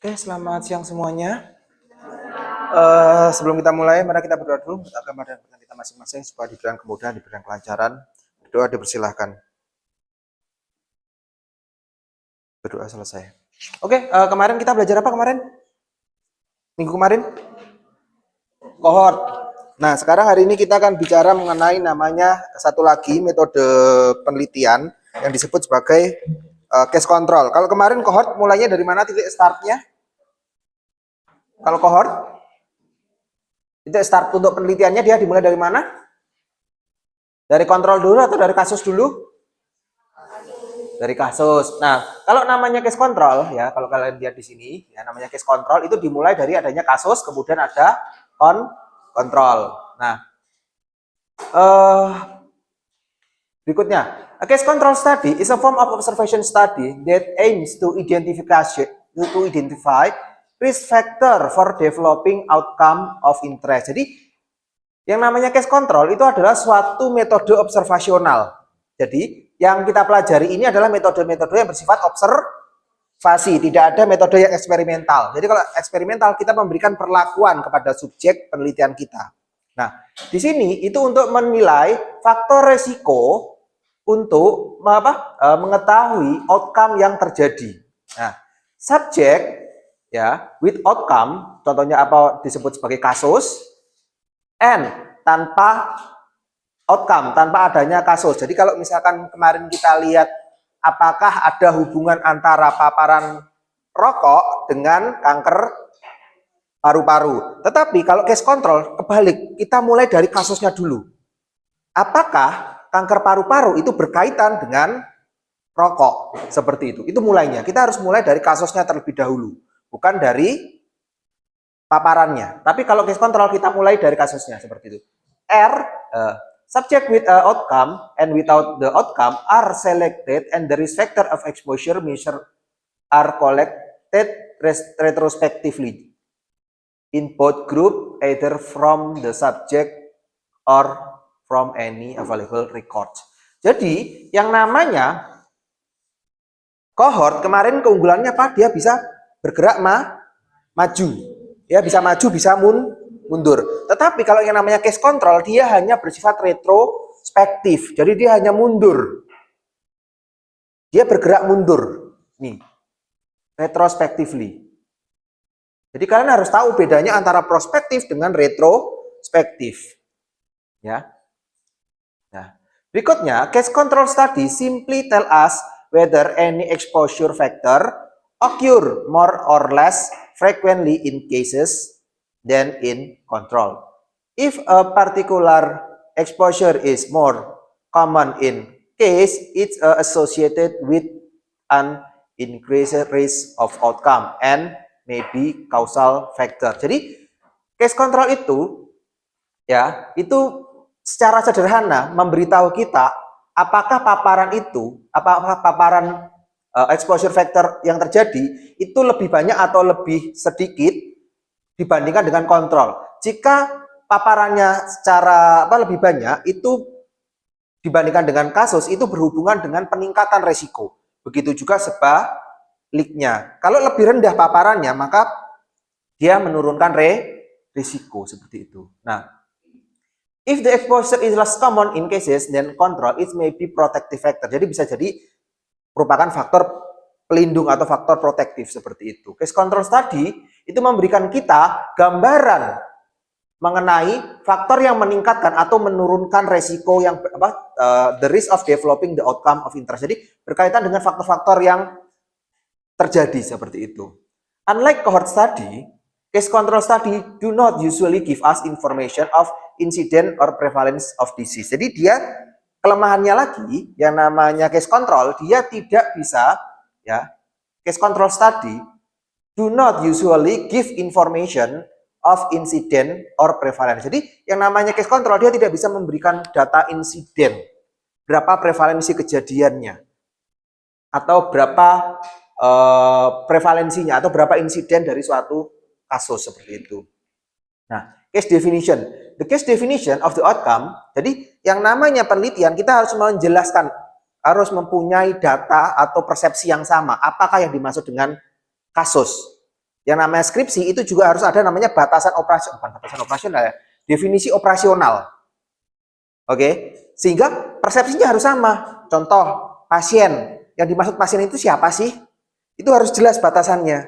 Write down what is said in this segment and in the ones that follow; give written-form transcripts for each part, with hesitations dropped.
Oke, selamat siang semuanya. Sebelum kita mulai, mari kita berdoa dulu untuk agama dan Tuhan kita masing-masing supaya diberikan kemudahan, diberikan kelancaran. Berdoa dipersilahkan. Berdoa selesai. Oke, kemarin kita belajar apa kemarin? Minggu kemarin? Kohort. Nah, sekarang hari ini kita akan bicara mengenai namanya satu lagi metode penelitian yang disebut sebagai case control. Kalau kemarin kohort mulainya dari mana titik startnya? Kalau kohort, titik start untuk penelitiannya dia dimulai dari mana? Dari kontrol dulu atau dari kasus dulu? Dari kasus. Nah, kalau namanya case control ya, kalau kalian lihat di sini ya namanya case control itu dimulai dari adanya kasus, kemudian ada kontrol. Nah, berikutnya, a case control study is a form of observation study that aims to identify risk factor for developing outcome of interest. Jadi, yang namanya case control itu adalah suatu metode observasional. Jadi, yang kita pelajari ini adalah metode-metode yang bersifat observasi, tidak ada metode yang eksperimental. Jadi kalau eksperimental kita memberikan perlakuan kepada subjek penelitian kita. Nah, di sini itu untuk menilai faktor resiko untuk mengetahui outcome yang terjadi. Nah, subjek ya with outcome, contohnya apa disebut sebagai kasus, and tanpa outcome, tanpa adanya kasus. Jadi kalau misalkan kemarin kita lihat apakah ada hubungan antara paparan rokok dengan kanker paru-paru. Tetapi kalau case control kebalik, kita mulai dari kasusnya dulu. Apakah kanker paru-paru itu berkaitan dengan rokok? Seperti itu. Itu mulainya. Kita harus mulai dari kasusnya terlebih dahulu, bukan dari paparannya. Tapi kalau case control kita mulai dari kasusnya seperti itu. Subject with outcome and without the outcome are selected and the risk factor of exposure measure are collected retrospectively in both group either from the subject or from any available records. Jadi yang namanya cohort kemarin keunggulannya apa? Dia bisa bergerak maju. Ya bisa maju, bisa mundur. Tetapi kalau yang namanya case control, dia hanya bersifat retrospektif. Jadi dia hanya mundur. Dia bergerak mundur. Nih, retrospectively. Jadi kalian harus tahu bedanya antara prospektif dengan retrospektif. Ya. Nah, berikutnya, case control study simply tell us whether any exposure factor occur more or less frequently in cases than in control. If a particular exposure is more common in case, it's associated with an increased risk of outcome and maybe causal factor. Jadi case control itu ya, itu secara sederhana memberitahu kita apakah paparan itu, apakah paparan exposure factor yang terjadi itu lebih banyak atau lebih sedikit dibandingkan dengan kontrol. Jika paparannya secara lebih banyak itu dibandingkan dengan kasus itu berhubungan dengan peningkatan resiko. Begitu juga sebaliknya. Kalau lebih rendah paparannya maka dia menurunkan risiko seperti itu. Nah, if the exposure is less common in cases then control, it may be protective factor. Jadi bisa jadi merupakan faktor pelindung atau faktor protektif seperti itu. Case control study itu memberikan kita gambaran mengenai faktor yang meningkatkan atau menurunkan resiko yang the risk of developing the outcome of interest. Jadi berkaitan dengan faktor-faktor yang terjadi seperti itu. Unlike cohort study, case control study do not usually give us information of incident or prevalence of disease. Jadi dia kelemahannya lagi yang namanya case control, dia tidak bisa ya. Case control study do not usually give information of incident or prevalence. Jadi yang namanya case control dia tidak bisa memberikan data insiden, berapa prevalensi kejadiannya atau berapa prevalensinya atau berapa insiden dari suatu kasus seperti itu. Nah, case definition. The case definition of the outcome, jadi yang namanya penelitian kita harus menjelaskan, harus mempunyai data atau persepsi yang sama. Apakah yang dimaksud dengan kasus? Yang namanya skripsi itu juga harus ada namanya batasan operasional, bukan batasan operasional ya, definisi operasional. Oke, sehingga persepsinya harus sama. Contoh, pasien. Yang dimaksud pasien itu siapa sih? Itu harus jelas batasannya.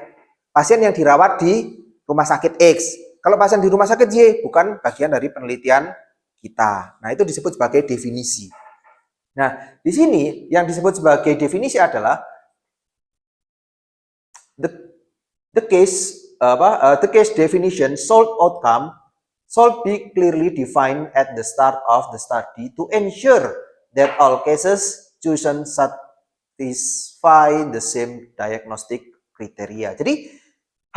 Pasien yang dirawat di rumah sakit X. Kalau pasien di rumah sakit Y, bukan bagian dari penelitian kita. Nah, itu disebut sebagai definisi. Nah, di sini yang disebut sebagai definisi adalah the case definition solved outcome should be clearly defined at the start of the study to ensure that all cases chosen satisfy the same diagnostic criteria. Jadi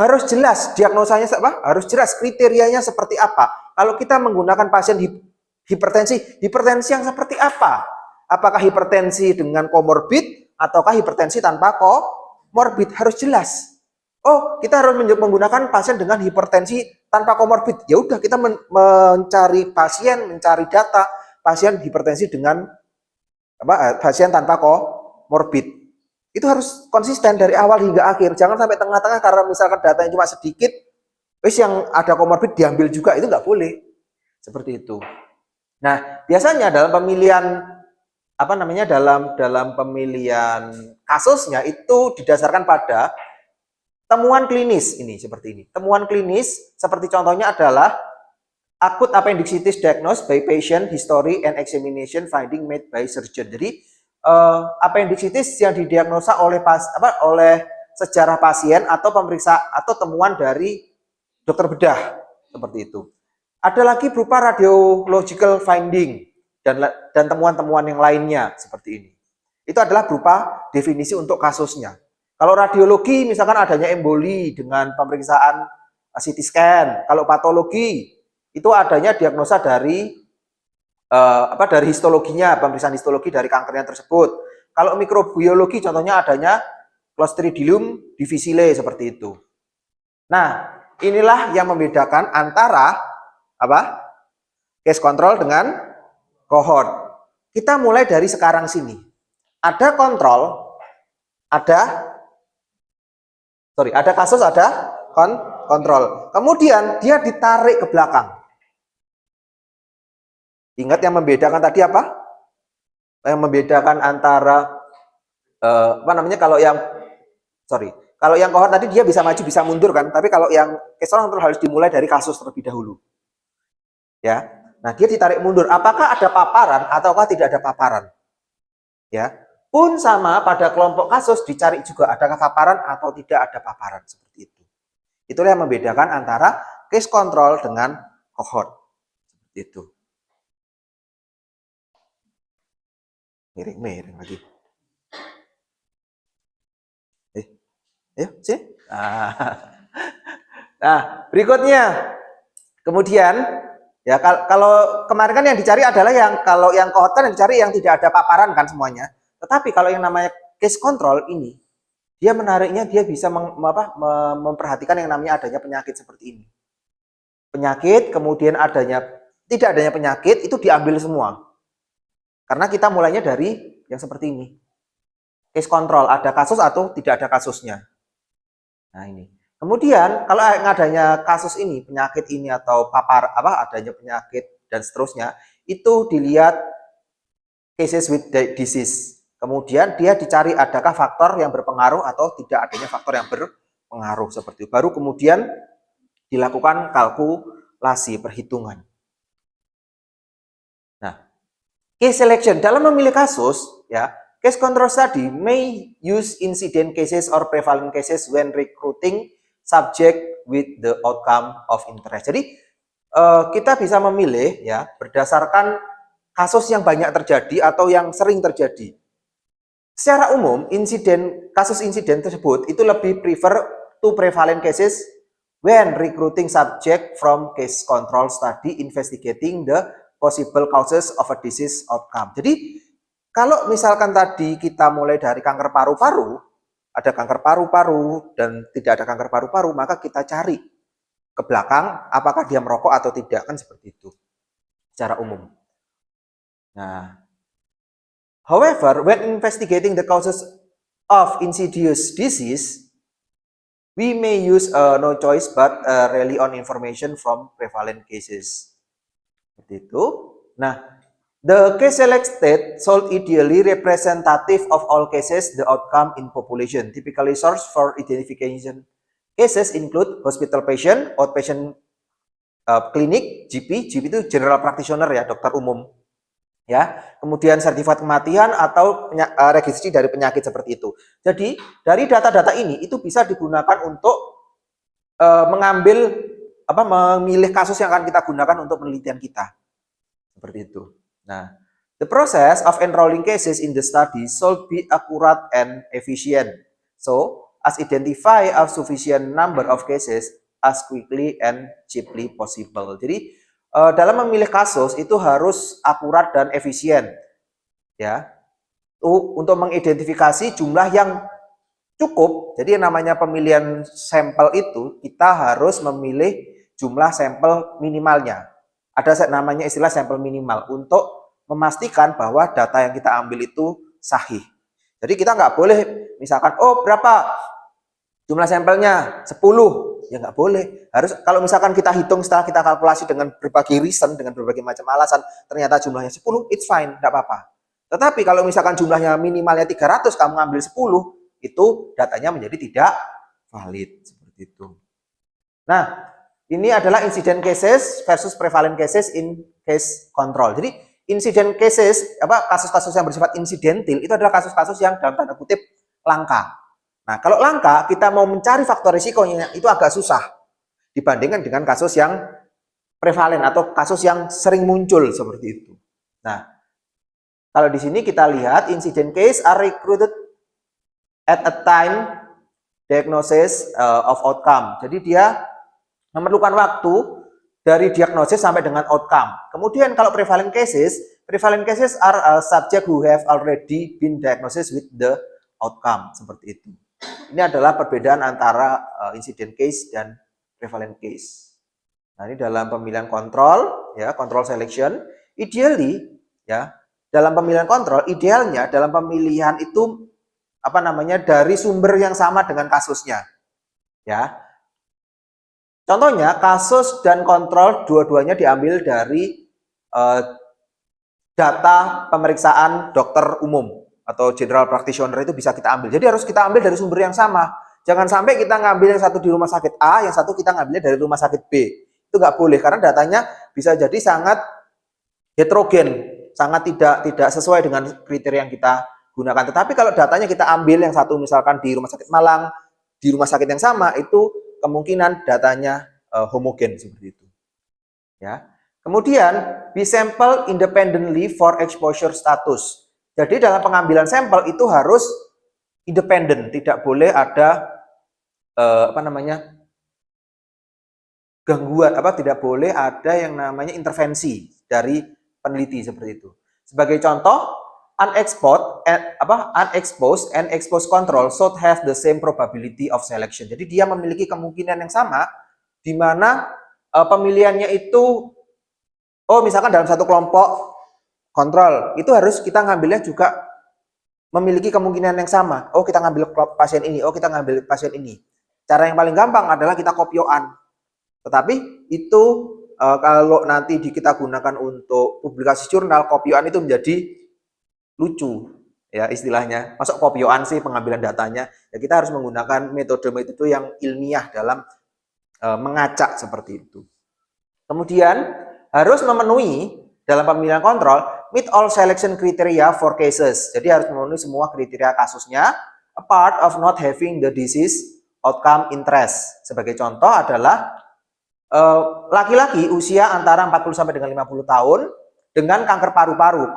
harus jelas diagnosanya apa? Harus jelas kriterianya seperti apa. Kalau kita menggunakan pasien hipertensi yang seperti apa? Apakah hipertensi dengan komorbid ataukah hipertensi tanpa komorbid? Harus jelas. Oh, kita harus menggunakan pasien dengan hipertensi tanpa komorbid. Ya udah, kita mencari data pasien hipertensi dengan pasien tanpa komorbid. Itu harus konsisten dari awal hingga akhir. Jangan sampai tengah-tengah karena misalkan datanya cuma sedikit, wis yang ada komorbid diambil juga, itu nggak boleh. Seperti itu. Nah, biasanya dalam pemilihan dalam pemilihan kasusnya itu didasarkan pada temuan klinis ini seperti ini. Temuan klinis seperti contohnya adalah acute appendicitis diagnosed by patient history and examination finding made by surgeon. Jadi appendicitis yang didiagnosa oleh sejarah pasien atau pemeriksa atau temuan dari dokter bedah seperti itu. Ada lagi berupa radiological finding dan temuan-temuan yang lainnya seperti ini. Itu adalah berupa definisi untuk kasusnya. Kalau radiologi misalkan adanya emboli dengan pemeriksaan CT scan. Kalau patologi itu adanya diagnosa dari dari histologinya, pemeriksaan histologi dari kankernya tersebut. Kalau mikrobiologi contohnya adanya Clostridium difficile seperti itu. Nah, inilah yang membedakan antara case control dengan cohort. Kita mulai dari sekarang sini. Ada kasus, ada kontrol. Kemudian dia ditarik ke belakang. Ingat yang membedakan tadi apa? Yang membedakan antara kalau yang cohort tadi dia bisa maju bisa mundur kan, tapi kalau yang case control harus dimulai dari kasus terlebih dahulu. Ya. Nah, dia ditarik mundur. Apakah ada paparan ataukah tidak ada paparan? Ya. Pun sama pada kelompok kasus dicari juga adakah paparan atau tidak ada paparan seperti itu. Itulah yang membedakan antara case control dengan cohort. Seperti itu. Miring lagi. Sini. Nah, berikutnya. Kemudian ya kalau kemarin kan yang dicari adalah kalau yang cohort kan yang dicari yang tidak ada paparan kan semuanya. Tetapi kalau yang namanya case control ini, dia menariknya dia bisa memperhatikan yang namanya adanya penyakit seperti ini. Penyakit, kemudian tidak adanya penyakit, itu diambil semua. Karena kita mulainya dari yang seperti ini. Case control, ada kasus atau tidak ada kasusnya. Nah ini. Kemudian kalau adanya kasus ini, penyakit ini atau adanya penyakit dan seterusnya, itu dilihat cases with disease. Kemudian dia dicari adakah faktor yang berpengaruh atau tidak adanya faktor yang berpengaruh seperti itu. Baru kemudian dilakukan kalkulasi perhitungan. Nah, case selection dalam memilih kasus, ya, case control study may use incident cases or prevalent cases when recruiting subject with the outcome of interest. Jadi kita bisa memilih ya berdasarkan kasus yang banyak terjadi atau yang sering terjadi. Secara umum, kasus insiden tersebut itu lebih prefer to prevalent cases when recruiting subject from case control study investigating the possible causes of a disease outcome. Jadi, kalau misalkan tadi kita mulai dari kanker paru-paru, ada kanker paru-paru dan tidak ada kanker paru-paru, maka kita cari ke belakang apakah dia merokok atau tidak, kan seperti itu secara umum. Nah, however, when investigating the causes of insidious disease, We may use no choice but rely on information from prevalent cases. Seperti itu. Nah, the case selected should ideally representative of all cases the outcome in population. Typically source for identification cases include hospital patient, outpatient klinik, GP itu general practitioner ya, dokter umum. Ya, kemudian sertifikat kematian atau registrasi dari penyakit seperti itu. Jadi, dari data-data ini itu bisa digunakan untuk memilih kasus yang akan kita gunakan untuk penelitian kita. Seperti itu. Nah, the process of enrolling cases in the study should be accurate and efficient. So, as identify a sufficient number of cases as quickly and cheaply possible. Jadi, dalam memilih kasus itu harus akurat dan efisien. Ya. Untuk mengidentifikasi jumlah yang cukup. Jadi yang namanya pemilihan sampel itu kita harus memilih jumlah sampel minimalnya. Ada namanya istilah sampel minimal untuk memastikan bahwa data yang kita ambil itu sahih. Jadi kita nggak boleh misalkan, oh berapa jumlah sampelnya 10, ya nggak boleh. Harus kalau misalkan kita hitung setelah kita kalkulasi dengan berbagai reason, dengan berbagai macam alasan, ternyata jumlahnya 10, it's fine, nggak apa-apa. Tetapi kalau misalkan jumlahnya minimalnya 300, kamu ngambil 10, itu datanya menjadi tidak valid. Seperti itu. Nah, ini adalah incident cases versus prevalent cases in case control. Jadi, incident cases, kasus-kasus yang bersifat insidental, itu adalah kasus-kasus yang dalam tanda kutip langka. Nah, kalau langka, kita mau mencari faktor risikonya itu agak susah dibandingkan dengan kasus yang prevalen atau kasus yang sering muncul seperti itu. Nah, kalau di sini kita lihat incident case are recruited at a time diagnosis of outcome. Jadi dia memerlukan waktu dari diagnosis sampai dengan outcome. Kemudian kalau prevalent cases are subject who have already been diagnosed with the outcome, seperti itu. Ini adalah perbedaan antara incident case dan prevalent case. Nah, ini dalam pemilihan kontrol, ya, control selection. Ideally, ya, dalam pemilihan kontrol, idealnya dalam pemilihan itu dari sumber yang sama dengan kasusnya. Ya. Contohnya, kasus dan kontrol dua-duanya diambil dari data pemeriksaan dokter umum atau general practitioner, itu bisa kita ambil. Jadi harus kita ambil dari sumber yang sama. Jangan sampai kita ngambil yang satu di rumah sakit A, yang satu kita ngambilnya dari rumah sakit B. Itu nggak boleh karena datanya bisa jadi sangat heterogen, sangat tidak sesuai dengan kriteria yang kita gunakan. Tetapi kalau datanya kita ambil yang satu misalkan di rumah sakit Malang, di rumah sakit yang sama, itu kemungkinan datanya homogen seperti itu. Ya. Kemudian, be sample independently for exposure status. Jadi dalam pengambilan sampel itu harus independen, tidak boleh ada gangguan, tidak boleh ada yang namanya intervensi dari peneliti seperti itu. Sebagai contoh, unexposed and exposed control should have the same probability of selection. Jadi dia memiliki kemungkinan yang sama di mana pemilihannya itu misalkan dalam satu kelompok kontrol, itu harus kita ngambilnya juga memiliki kemungkinan yang sama. Oh, kita ngambil pasien ini, oh kita ngambil pasien ini. Cara yang paling gampang adalah kita kopioan. Tetapi itu kalau nanti kita gunakan untuk publikasi jurnal, kopioan itu menjadi lucu ya istilahnya. Masuk kopioan sih pengambilan datanya. Ya kita harus menggunakan metode-metode yang ilmiah dalam mengacak seperti itu. Kemudian harus memenuhi dalam pemilihan kontrol meet all selection criteria for cases. Jadi harus memenuhi semua kriteria kasusnya. A part of not having the disease outcome interest. Sebagai contoh adalah laki-laki usia antara 40 sampai dengan 50 tahun dengan kanker paru-paru.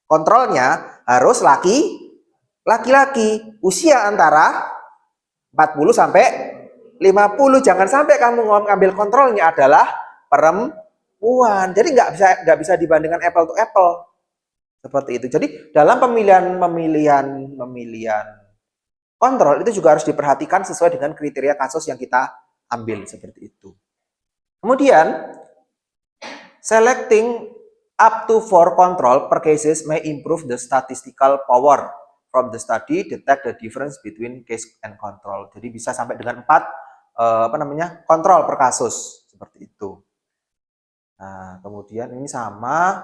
Kontrolnya harus laki-laki usia antara 40 sampai 50. Jangan sampai kamu ngambil kontrolnya adalah perempuan. Jadi nggak bisa dibandingkan apple to apple. Seperti itu. Jadi dalam pemilihan kontrol itu juga harus diperhatikan sesuai dengan kriteria kasus yang kita ambil seperti itu. Kemudian selecting up to 4 control per cases may improve the statistical power from the study detect the difference between case and control. Jadi bisa sampai dengan 4 kontrol per kasus seperti itu. Nah, kemudian ini sama.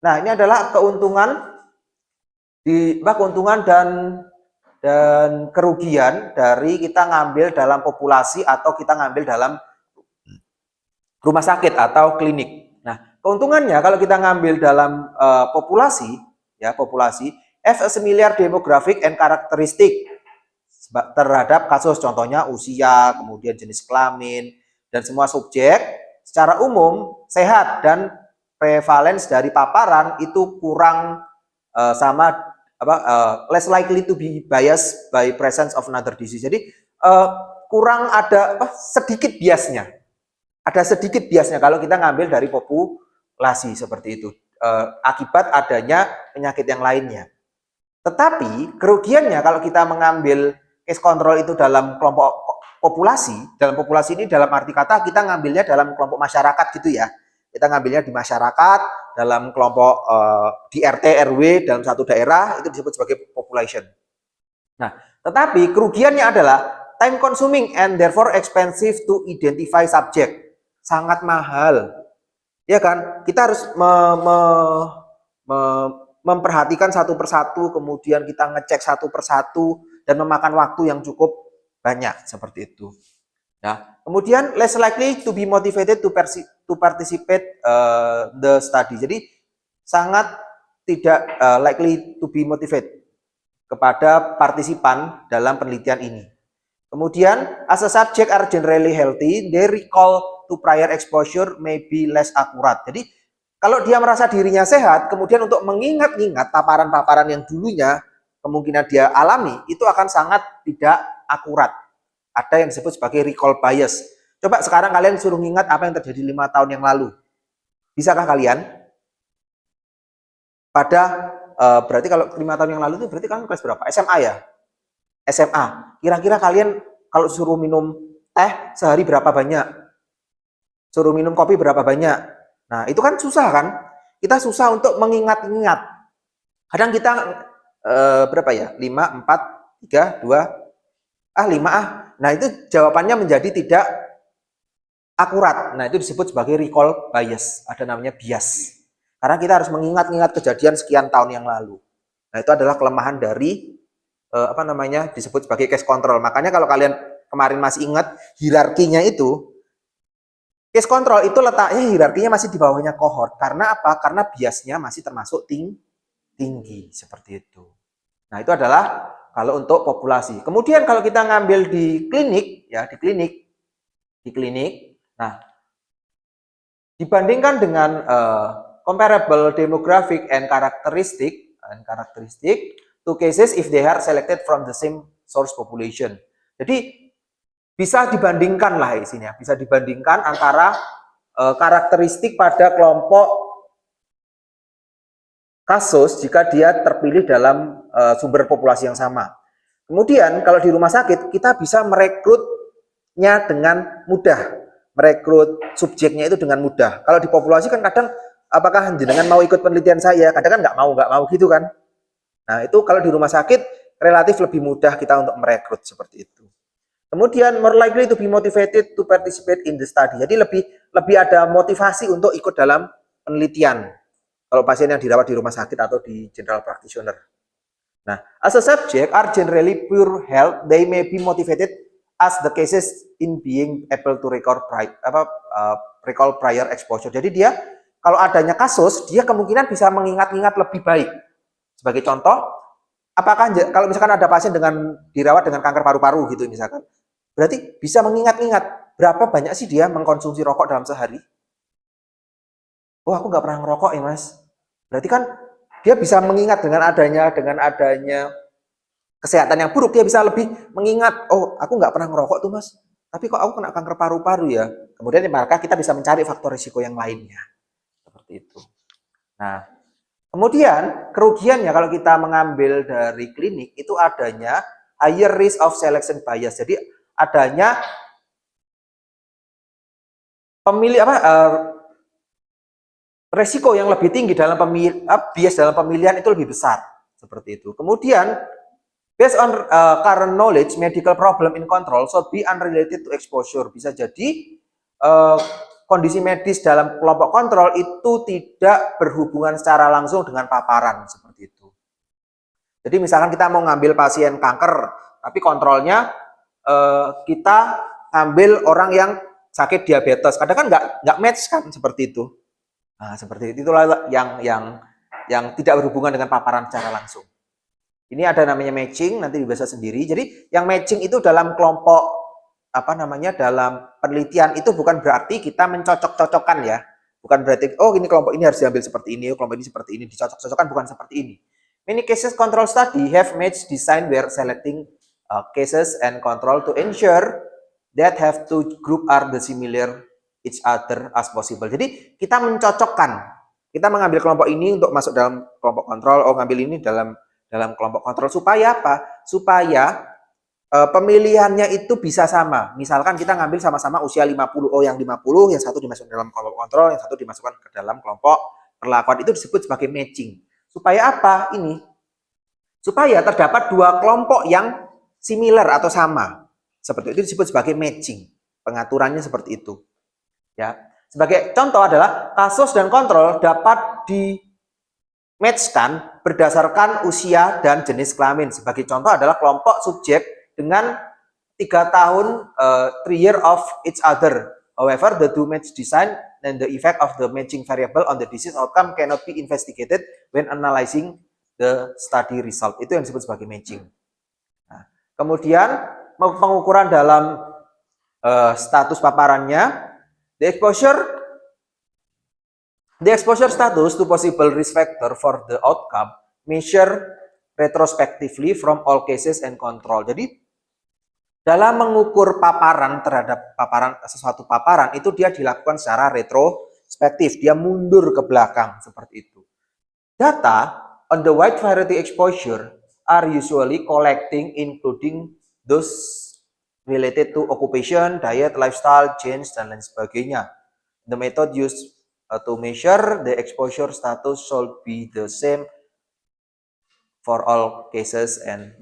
Nah, ini adalah keuntungan dan kerugian dari kita ngambil dalam populasi atau kita ngambil dalam rumah sakit atau klinik. Nah, keuntungannya kalau kita ngambil dalam populasi have a similar demographic and characteristic terhadap kasus, contohnya usia, kemudian jenis kelamin, dan semua subjek secara umum sehat, dan prevalence dari paparan itu kurang less likely to be biased by presence of another disease. Jadi kurang ada sedikit biasnya. Ada sedikit biasnya kalau kita ngambil dari populasi seperti itu akibat adanya penyakit yang lainnya. Tetapi kerugiannya kalau kita mengambil case control itu dalam kelompok populasi, dalam populasi ini dalam arti kata kita ngambilnya dalam kelompok masyarakat gitu ya. Kita ngambilnya di masyarakat, dalam kelompok di RT RW dalam satu daerah, itu disebut sebagai population. Nah, tetapi kerugiannya adalah time consuming and therefore expensive to identify subject. Sangat mahal. Ya kan? Kita harus memperhatikan satu persatu, kemudian kita ngecek satu persatu dan memakan waktu yang cukup banyak seperti itu. Nah, kemudian less likely to be motivated to participate the study. Jadi sangat tidak likely to be motivated kepada partisipan dalam penelitian ini. Kemudian as a subject are generally healthy, they recall to prior exposure may be less accurate. Jadi kalau dia merasa dirinya sehat, kemudian untuk mengingat-ingat paparan-paparan yang dulunya kemungkinan dia alami, itu akan sangat tidak akurat. Ada yang disebut sebagai recall bias. Coba sekarang kalian suruh ingat apa yang terjadi 5 tahun yang lalu. Bisakah kalian? Berarti kalau 5 tahun yang lalu itu berarti kalian kelas berapa? SMA ya? SMA. Kira-kira kalian kalau suruh minum teh sehari berapa banyak? Suruh minum kopi berapa banyak? Nah, itu kan susah kan? Kita susah untuk mengingat-ingat. Kadang kita berapa ya? 5, 4, 3, 2, 5 Nah, itu jawabannya menjadi tidak akurat. Nah, itu disebut sebagai recall bias. Ada namanya bias. Karena kita harus mengingat-ingat kejadian sekian tahun yang lalu. Nah, itu adalah kelemahan dari disebut sebagai case control. Makanya kalau kalian kemarin masih ingat hierarkinya itu, case control itu letaknya hierarkinya masih di bawahnya cohort. Karena apa? Karena biasnya masih termasuk tinggi seperti itu. Nah, itu adalah kalau untuk populasi. Kemudian kalau kita ngambil di klinik, ya di klinik, nah dibandingkan dengan comparable demographic and characteristic, two cases if they are selected from the same source population. Jadi bisa dibandingkan lah isinya, bisa dibandingkan antara karakteristik pada kelompok kasus jika dia terpilih dalam sumber populasi yang sama. Kemudian kalau di rumah sakit kita bisa merekrutnya dengan mudah, merekrut subjeknya itu dengan mudah. Kalau di populasi kan kadang apakah jenengan mau ikut penelitian saya, kadang kan nggak mau gitu kan. Nah itu kalau di rumah sakit relatif lebih mudah kita untuk merekrut seperti itu. Kemudian more likely to be motivated to participate in the study. Jadi lebih ada motivasi untuk ikut dalam penelitian. Kalau pasien yang dirawat di rumah sakit atau di general practitioner. Nah, as a subject are generally pure health, they may be motivated as the cases in being able to recall prior exposure. Jadi dia kalau adanya kasus, dia kemungkinan bisa mengingat-ingat lebih baik. Sebagai contoh, apakah kalau misalkan ada pasien dengan dirawat dengan kanker paru-paru gitu misalkan, berarti bisa mengingat-ingat berapa banyak sih dia mengkonsumsi rokok dalam sehari? Oh, aku nggak pernah ngerokok ya mas. Berarti kan dia bisa mengingat dengan adanya kesehatan yang buruk, dia bisa lebih mengingat, oh aku nggak pernah ngerokok tuh mas, tapi kok aku kena kanker paru-paru ya. Kemudian maka kita bisa mencari faktor risiko yang lainnya. Seperti itu. Nah, kemudian kerugiannya kalau kita mengambil dari klinik itu adanya higher risk of selection bias. Jadi adanya resiko yang lebih tinggi dalam bias dalam pemilihan itu lebih besar, seperti itu. Kemudian based on current knowledge, medical problem in control should be unrelated to exposure. Bisa jadi kondisi medis dalam kelompok kontrol itu tidak berhubungan secara langsung dengan paparan, seperti itu. Jadi misalkan kita mau ngambil pasien kanker, tapi kontrolnya kita ambil orang yang sakit diabetes, kadang kan nggak match kan, seperti itu. Nah, seperti itu, itulah yang tidak berhubungan dengan paparan secara langsung. Ini ada namanya matching, nanti bisa sendiri. Jadi yang matching itu dalam kelompok dalam penelitian itu bukan berarti kita mencocok-cocokkan ya. Bukan berarti oh ini kelompok ini harus diambil seperti ini, kelompok ini seperti ini, dicocok-cocokkan, bukan seperti ini. Many cases control study have match design where selecting cases and control to ensure that have two group are the similar each other as possible. Jadi kita mencocokkan, kita mengambil kelompok ini untuk masuk dalam kelompok kontrol, ngambil ini dalam kelompok kontrol supaya apa? Supaya pemilihannya itu bisa sama. Misalkan kita ngambil sama-sama usia 50, yang 50, yang satu dimasukkan dalam kelompok kontrol, yang satu dimasukkan ke dalam kelompok perlakuan, itu disebut sebagai matching. Supaya apa ini? Supaya terdapat dua kelompok yang similar atau sama. Seperti itu disebut sebagai matching. Pengaturannya seperti itu. Ya. Sebagai contoh adalah kasus dan kontrol dapat di-matchkan berdasarkan usia dan jenis kelamin. Sebagai contoh adalah kelompok subjek dengan 3 tahun 3 year of each other. However, the two match design and the effect of the matching variable on the disease outcome cannot be investigated when analyzing the study result. Itu yang disebut sebagai matching. Nah, kemudian pengukuran dalam status paparannya, the exposure status to possible risk factor for the outcome measure retrospectively from all cases and control. Jadi dalam mengukur paparan terhadap sesuatu paparan itu dia dilakukan secara retrospektif, dia mundur ke belakang seperti itu. Data on the wide variety exposure are usually collecting including those related to occupation, diet, lifestyle, change, dan lain sebagainya. The method used to measure the exposure status should be the same for all cases and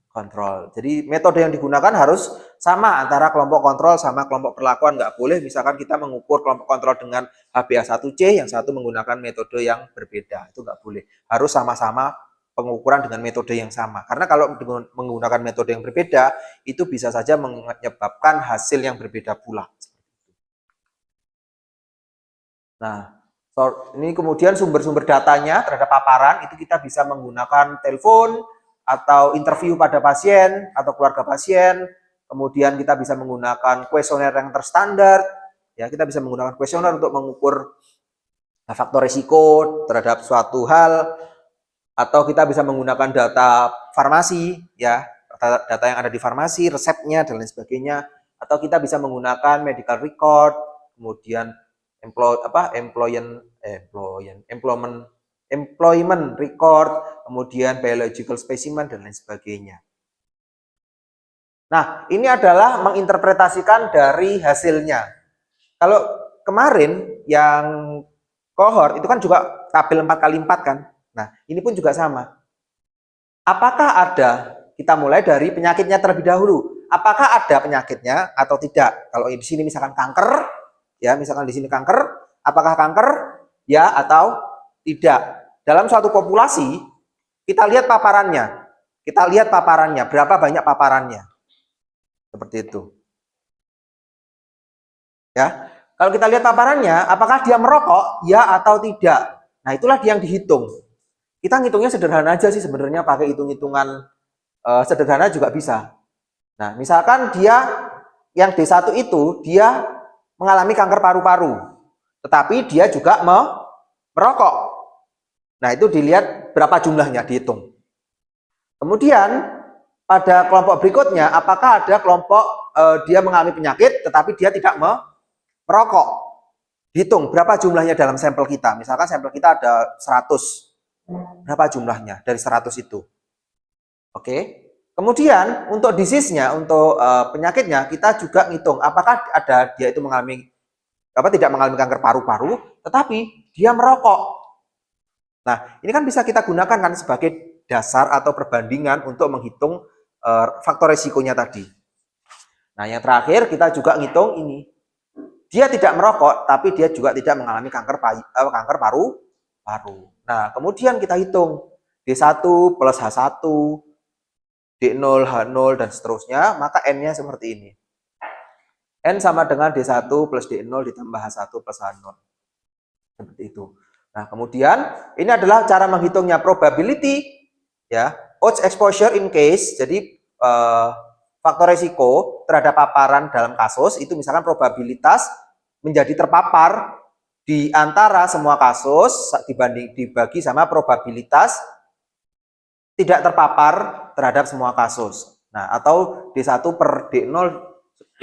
kontrol. Jadi metode yang digunakan harus sama antara kelompok kontrol sama kelompok perlakuan. Nggak boleh misalkan kita mengukur kelompok kontrol dengan HbA1c, yang satu menggunakan metode yang berbeda. Itu nggak boleh. Harus sama-sama pengukuran dengan metode yang sama. Karena kalau menggunakan metode yang berbeda, itu bisa saja menyebabkan hasil yang berbeda pula. Nah, ini kemudian sumber-sumber datanya terhadap paparan, itu kita bisa menggunakan telepon, atau interview pada pasien atau keluarga pasien. Kemudian kita bisa menggunakan kuesioner yang terstandar. Ya, kita bisa menggunakan kuesioner untuk mengukur faktor risiko terhadap suatu hal, atau kita bisa menggunakan data farmasi, ya, data yang ada di farmasi, resepnya dan lain sebagainya, atau kita bisa menggunakan medical record, kemudian employment record, kemudian biological specimen, dan lain sebagainya. Nah, ini adalah menginterpretasikan dari hasilnya. Kalau kemarin yang kohort itu kan juga tabel 4x4 kan. Nah, ini pun juga sama. Apakah ada, kita mulai dari penyakitnya terlebih dahulu. Apakah ada penyakitnya atau tidak? Kalau di sini misalkan kanker, ya, misalkan di sini kanker, apakah kanker? Ya atau tidak. Dalam suatu populasi, kita lihat paparannya. Kita lihat paparannya, berapa banyak paparannya. Seperti itu. Ya. Kalau kita lihat paparannya, apakah dia merokok? Ya atau tidak. Nah, itulah yang dihitung. Kita ngitungnya sederhana aja sih sebenarnya, pakai hitung-hitungan sederhana juga bisa. Nah, misalkan dia yang D1 itu, dia mengalami kanker paru-paru. Tetapi dia juga merokok. Nah, itu dilihat berapa jumlahnya, dihitung. Kemudian, pada kelompok berikutnya, apakah ada kelompok dia mengalami penyakit, tetapi dia tidak merokok. Hitung berapa jumlahnya dalam sampel kita. Misalkan sampel kita ada 100. Berapa jumlahnya dari 100 itu? Oke. Kemudian, untuk disease-nya, untuk penyakitnya, kita juga ngitung apakah ada dia itu mengalami tidak mengalami kanker paru-paru, tetapi dia merokok. Nah, ini kan bisa kita gunakan kan sebagai dasar atau perbandingan untuk menghitung faktor resikonya tadi. Nah, yang terakhir kita juga ngitung ini. Dia tidak merokok, tapi dia juga tidak mengalami kanker paru-paru. Nah, kemudian kita hitung D1 plus H1, D0, H0, dan seterusnya, maka N-nya seperti ini. N sama dengan D1 plus D0 ditambah H1 plus H0. Seperti itu. Nah, kemudian ini adalah cara menghitungnya probability ya, odds exposure in case. Jadi faktor resiko terhadap paparan dalam kasus itu misalkan probabilitas menjadi terpapar di antara semua kasus dibagi sama probabilitas tidak terpapar terhadap semua kasus. Nah, atau D1 per D0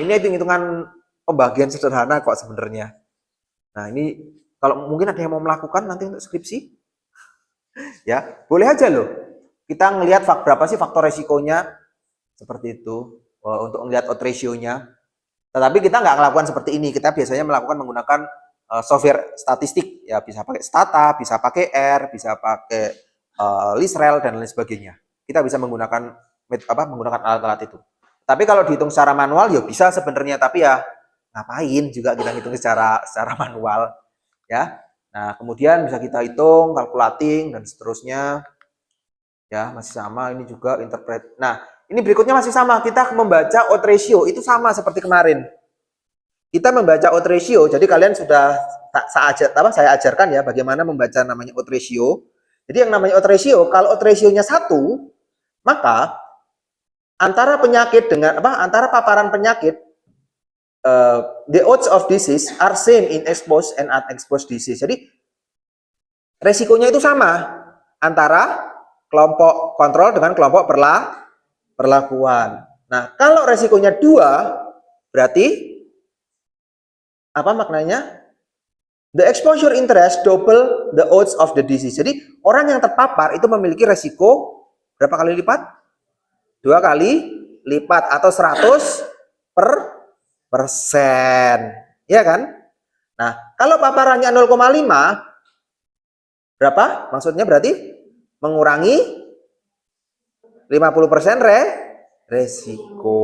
ini hitung-hitungan pembagian sederhana kok sebenarnya. Nah, ini kalau mungkin ada yang mau melakukan nanti untuk skripsi, ya boleh aja loh. Kita ngelihat berapa sih faktor resikonya, seperti itu, untuk melihat odds ratio-nya. Tetapi kita nggak melakukan seperti ini. Kita biasanya menggunakan software statistik, ya bisa pakai Stata, bisa pakai R, bisa pakai Lisrel dan lain sebagainya. Kita bisa menggunakan alat-alat itu. Tapi kalau dihitung secara manual ya bisa sebenarnya, tapi ya ngapain juga kita hitung secara manual. Ya, nah kemudian bisa kita hitung, calculating dan seterusnya. Ya, masih sama. Ini juga interpret. Nah, ini berikutnya masih sama. Kita membaca odds ratio itu sama seperti kemarin. Kita membaca odds ratio. Jadi kalian sudah saya ajarkan ya bagaimana membaca namanya odds ratio. Jadi yang namanya odds ratio, kalau odds ratio-nya 1, maka antara paparan penyakit the odds of disease are same in exposed and unexposed disease. Jadi resikonya itu sama antara kelompok kontrol dengan kelompok perlakuan. Nah, kalau resikonya 2, berarti apa maknanya? The exposure interest double the odds of the disease. Jadi orang yang terpapar itu memiliki resiko berapa kali lipat? 2 kali lipat atau 100%. Iya kan? Nah, kalau paparannya 0,5, berapa? Maksudnya berarti mengurangi 50% resiko.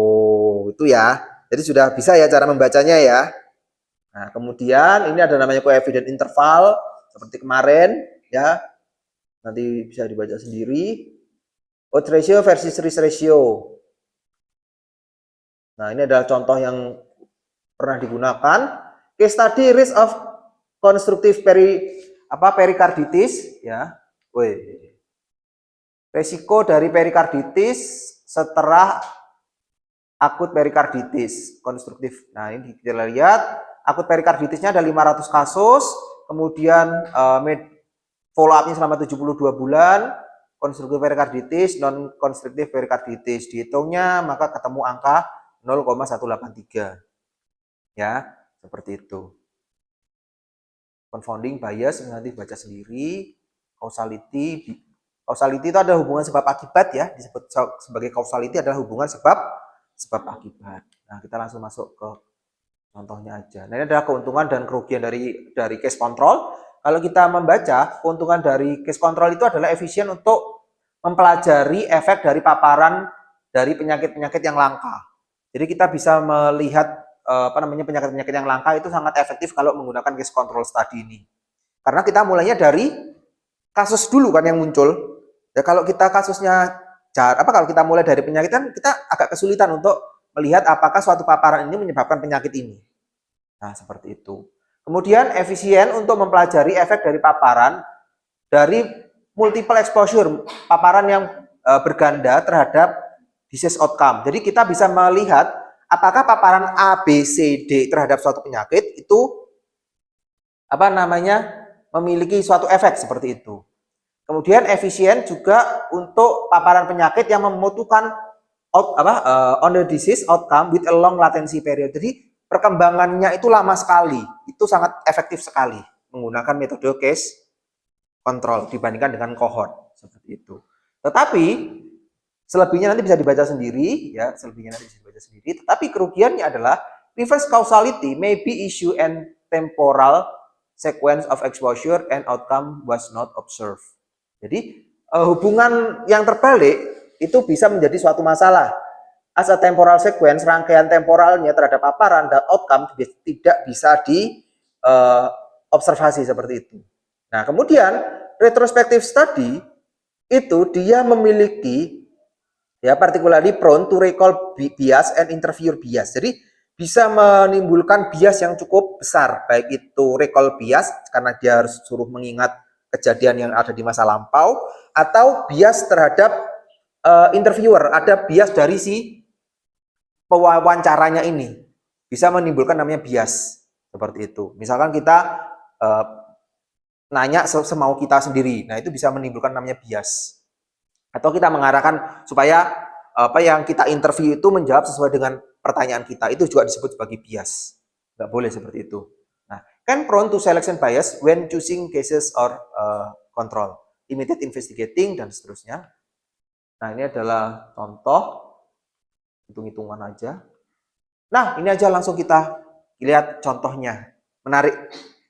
Itu ya. Jadi sudah bisa ya cara membacanya ya. Nah, kemudian ini ada namanya coefficient interval seperti kemarin ya. Nanti bisa dibaca sendiri. Odds ratio versus risk ratio. Nah, ini adalah contoh yang pernah digunakan. Case study risk of constructive perikarditis ya. Resiko dari perikarditis setelah akut perikarditis konstruktif. Nah, ini kita lihat akut perikarditisnya ada 500 kasus, kemudian follow up-nya selama 72 bulan, konstruktif perikarditis, non konstruktif perikarditis. Dihitungnya maka ketemu angka 0,183. Ya, seperti itu. Confounding bias nanti baca sendiri. Causality itu adalah hubungan sebab akibat ya, disebut sebagai causality adalah hubungan sebab akibat. Nah, kita langsung masuk ke contohnya aja. Nah, ini adalah keuntungan dan kerugian dari case control. Kalau kita membaca, keuntungan dari case control itu adalah efisien untuk mempelajari efek dari paparan dari penyakit-penyakit yang langka. Jadi kita bisa melihat penyakit-penyakit yang langka itu sangat efektif kalau menggunakan case control study ini. Karena kita mulainya dari kasus dulu kan yang muncul. Ya kalau kita kasusnya kalau kita mulai dari penyakit kan kita agak kesulitan untuk melihat apakah suatu paparan ini menyebabkan penyakit ini. Nah, seperti itu. Kemudian efisien untuk mempelajari efek dari paparan dari multiple exposure, paparan yang berganda terhadap disease outcome. Jadi kita bisa melihat apakah paparan A, B, C, D terhadap suatu penyakit itu memiliki suatu efek seperti itu. Kemudian efisien juga untuk paparan penyakit yang membutuhkan on the disease outcome with a long latency period. Jadi perkembangannya itu lama sekali. Itu sangat efektif sekali menggunakan metode case control dibandingkan dengan cohort seperti itu. Tetapi selebihnya nanti bisa dibaca sendiri ya, Tetapi kerugiannya adalah reverse causality may be issue and temporal sequence of exposure and outcome was not observed. Jadi hubungan yang terbalik itu bisa menjadi suatu masalah. As a temporal sequence, rangkaian temporalnya terhadap paparan dan outcome tidak bisa diobservasi seperti itu. Nah, kemudian retrospective study itu dia memiliki ya particularly prone to recall bias and interviewer bias. Jadi bisa menimbulkan bias yang cukup besar, baik itu recall bias karena dia harus suruh mengingat kejadian yang ada di masa lampau, atau bias terhadap interviewer, ada bias dari si pewawancaranya ini, bisa menimbulkan namanya bias seperti itu. Misalkan kita nanya semau kita sendiri, nah itu bisa menimbulkan namanya bias. Atau kita mengarahkan supaya apa yang kita interview itu menjawab sesuai dengan pertanyaan kita, itu juga disebut sebagai bias. Nggak boleh seperti itu. Nah, can prone to selection bias when choosing cases or control, limited investigating, dan seterusnya. Nah, ini adalah contoh, hitung-hitungan aja. Nah, ini aja langsung kita lihat contohnya. Menarik.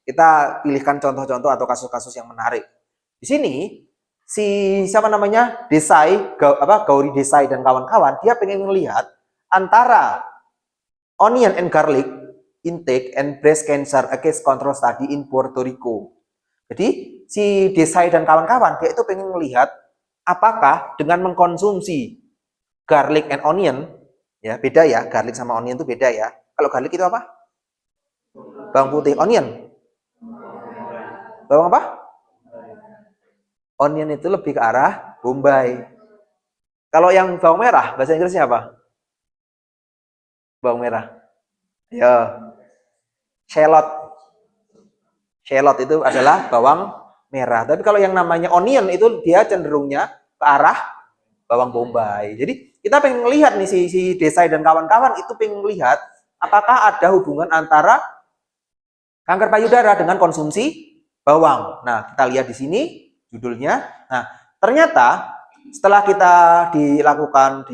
Kita pilihkan contoh-contoh atau kasus-kasus yang menarik. Di sini, si siapa namanya? Gauri Desai dan kawan-kawan, dia pengen melihat antara onion and garlic intake and breast cancer against control study in Puerto Rico. Jadi si Desai dan kawan-kawan dia itu pengen melihat apakah dengan mengkonsumsi garlic and onion, ya beda ya, garlic sama onion itu beda ya. Kalau garlic itu apa? Bawang putih. Onion? Bawang apa? Onion itu lebih ke arah bombay. Kalau yang bawang merah, bahasa Inggrisnya apa? Bawang merah. Ya. Shallot. Shallot itu adalah bawang merah. Tapi kalau yang namanya onion itu dia cenderungnya ke arah bawang bombay. Jadi kita pengen melihat nih si Desai dan kawan-kawan itu pengen melihat apakah ada hubungan antara kanker payudara dengan konsumsi bawang. Nah, kita lihat di sini judulnya. Nah, ternyata setelah kita dilakukan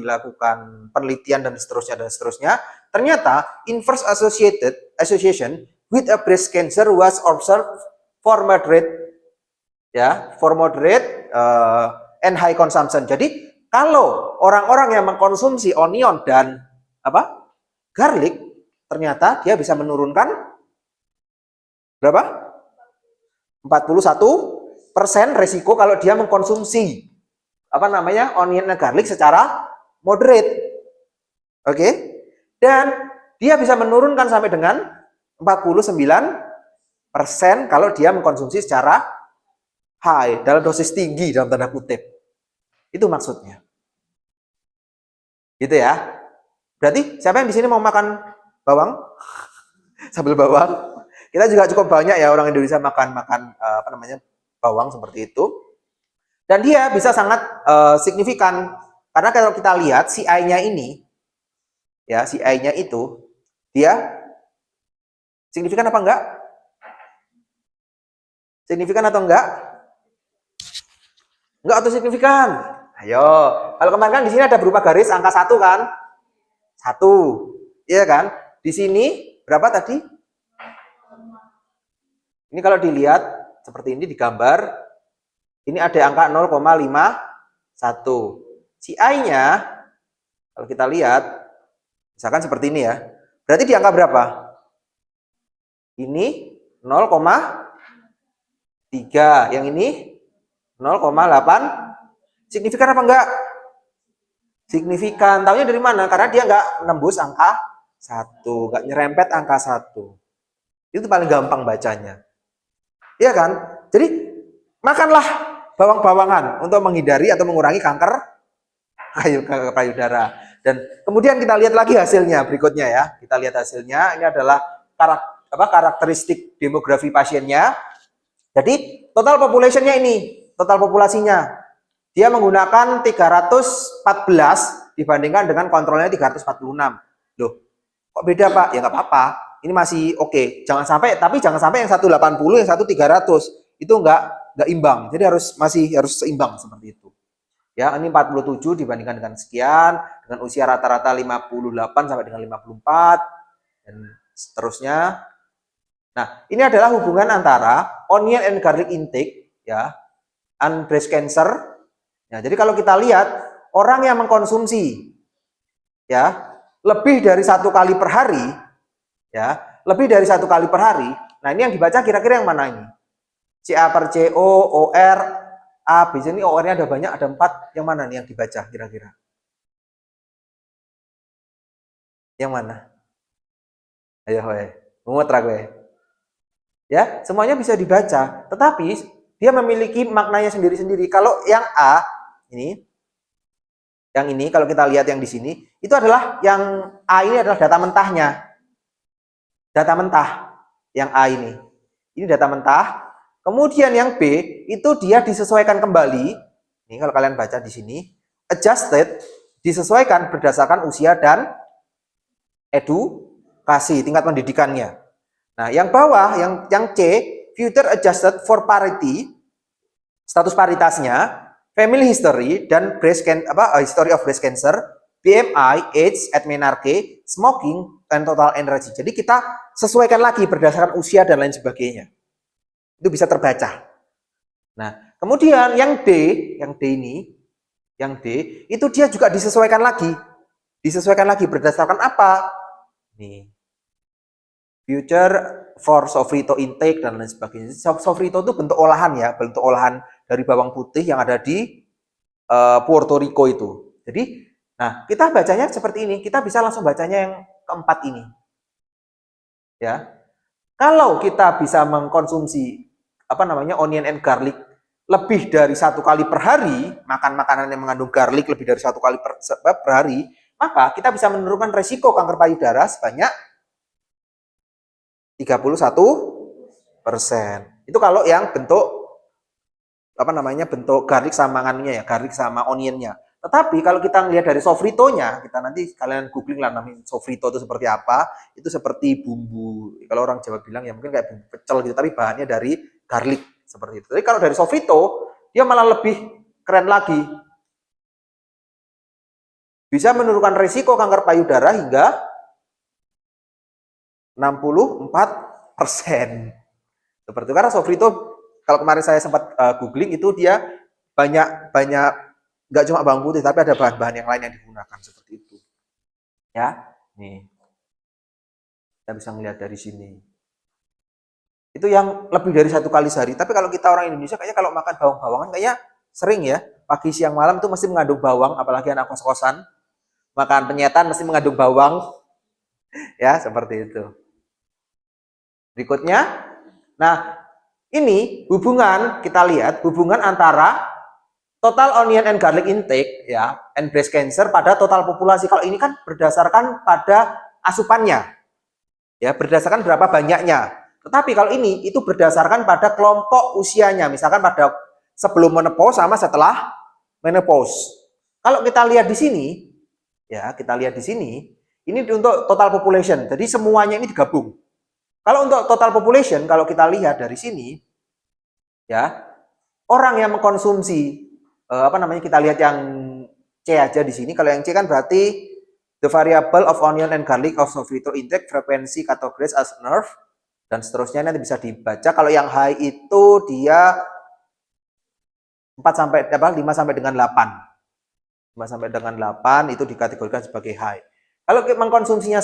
penelitian dan seterusnya, ternyata inverse association with a breast cancer was observed for moderate and high consumption. Jadi kalau orang-orang yang mengkonsumsi onion dan garlic, ternyata dia bisa menurunkan berapa? 41% resiko kalau dia mengkonsumsi onion dan garlic secara moderate. Oke? Dan dia bisa menurunkan sampai dengan 49% kalau dia mengkonsumsi secara high, dalam dosis tinggi dalam tanda kutip. Itu maksudnya. Gitu ya. Berarti siapa yang di sini mau makan bawang? Sambal bawang. Kita juga cukup banyak ya orang Indonesia makan bawang seperti itu. Dan dia bisa sangat signifikan karena kalau kita lihat CI-nya ini ya, CI-nya itu dia signifikan apa enggak? Signifikan atau enggak? Enggak atau signifikan? Ayo, kalau kemarin kan di sini ada berupa garis angka 1 kan? 1. Iya kan? Di sini berapa tadi? Ini kalau dilihat seperti ini digambar, ini ada angka 0,51. CI-nya kalau kita lihat misalkan seperti ini ya. Berarti di angka berapa? Ini 0,3, yang ini 0,8. Signifikan apa enggak? Signifikan. Taunya dari mana? Karena dia enggak nembus angka 1, enggak nyerempet angka 1. Itu paling gampang bacanya. Iya kan? Jadi makanlah bawang-bawangan untuk menghindari atau mengurangi kanker payudara. Dan kemudian kita lihat lagi hasilnya berikutnya ya. Kita lihat hasilnya. Ini adalah karakteristik demografi pasiennya. Jadi total population-nya ini, total populasinya. Dia menggunakan 314 dibandingkan dengan kontrolnya 346. Loh, kok beda Pak? Ya nggak apa-apa. Ini masih oke. Jangan sampai yang 180, yang 300 itu nggak imbang. Jadi harus seimbang seperti itu. Ya, ini 47 dibandingkan dengan sekian, dengan usia rata-rata 58 sampai dengan 54 dan seterusnya. Nah, ini adalah hubungan antara onion and garlic intake ya, and breast cancer. Ya, jadi kalau kita lihat orang yang mengkonsumsi ya lebih dari 1 kali per hari, ya lebih dari 1 kali per hari. Nah, ini yang dibaca kira-kira yang mana ini? CA per CO, OR, A, B, ini OR-nya ada banyak, ada 4. Yang mana nih yang dibaca kira-kira? Yang mana? Ayo, mengutra gue. Ya, semuanya bisa dibaca, tetapi dia memiliki maknanya sendiri-sendiri. Kalau yang A ini, yang ini kalau kita lihat yang di sini, itu adalah yang A ini adalah data mentahnya. Data mentah yang A ini. Ini data mentah. Kemudian yang B itu dia disesuaikan kembali. Ini kalau kalian baca di sini, adjusted disesuaikan berdasarkan usia dan edukasi, tingkat pendidikannya. Nah, yang bawah yang C, future adjusted for parity, status paritasnya, family history dan history of breast cancer, BMI, age at menarche, smoking dan total energy. Jadi kita sesuaikan lagi berdasarkan usia dan lain sebagainya. Itu bisa terbaca. Nah, kemudian yang D ini, yang D itu dia juga disesuaikan lagi. Disesuaikan lagi berdasarkan apa? Nih. Future for soffritto intake dan lain sebagainya. Soffritto itu bentuk olahan ya, bentuk olahan dari bawang putih yang ada di Puerto Rico itu. Jadi, nah kita bacanya seperti ini. Kita bisa langsung bacanya yang keempat ini. Ya, kalau kita bisa mengkonsumsi onion and garlic lebih dari 1 kali per hari, makan makanan yang mengandung garlic lebih dari 1 kali per hari, maka kita bisa menurunkan resiko kanker payudara sebanyak 31%. Itu kalau yang bentuk bentuk garlic sama garlic sama onionnya. Tetapi kalau kita melihat dari soffritto-nya, kita nanti kalian googling lah namanya soffritto itu seperti apa. Itu seperti bumbu, kalau orang Jawa bilang ya mungkin kayak bumbu pecel gitu, tapi bahannya dari garlic seperti itu. Jadi kalau dari soffritto, dia malah lebih keren lagi. Bisa menurunkan risiko kanker payudara hingga 64%. Seperti itu. Karena soffritto, kalau kemarin saya sempat googling, itu dia banyak nggak cuma bawang putih, tapi ada bahan-bahan yang lain yang digunakan seperti itu. Ya, nih kita bisa melihat dari sini. Itu yang lebih dari 1 kali sehari. Tapi kalau kita orang Indonesia kayaknya kalau makan bawang-bawangan kayaknya sering ya, pagi siang malam itu mesti mengandung bawang, apalagi anak kos-kosan. Makan penyetan mesti mengandung bawang. Ya, seperti itu. Berikutnya, nah ini hubungan, kita lihat hubungan antara total onion and garlic intake ya and breast cancer pada total populasi. Kalau ini kan berdasarkan pada asupannya. Ya, berdasarkan berapa banyaknya. Tetapi kalau ini itu berdasarkan pada kelompok usianya. Misalkan pada sebelum menopause sama setelah menopause. Kalau kita lihat di sini, ya, kita lihat di sini, ini untuk total population. Jadi semuanya ini digabung. Kalau untuk total population, kalau kita lihat dari sini, ya, orang yang mengkonsumsi kita lihat yang C aja di sini. Kalau yang C kan berarti the variable of onion and garlic of soffritto intake, frequency, categories as nerve, dan seterusnya nanti bisa dibaca. Kalau yang high itu dia 5 sampai dengan 8. 5 sampai dengan 8 itu dikategorikan sebagai high. Kalau mengkonsumsinya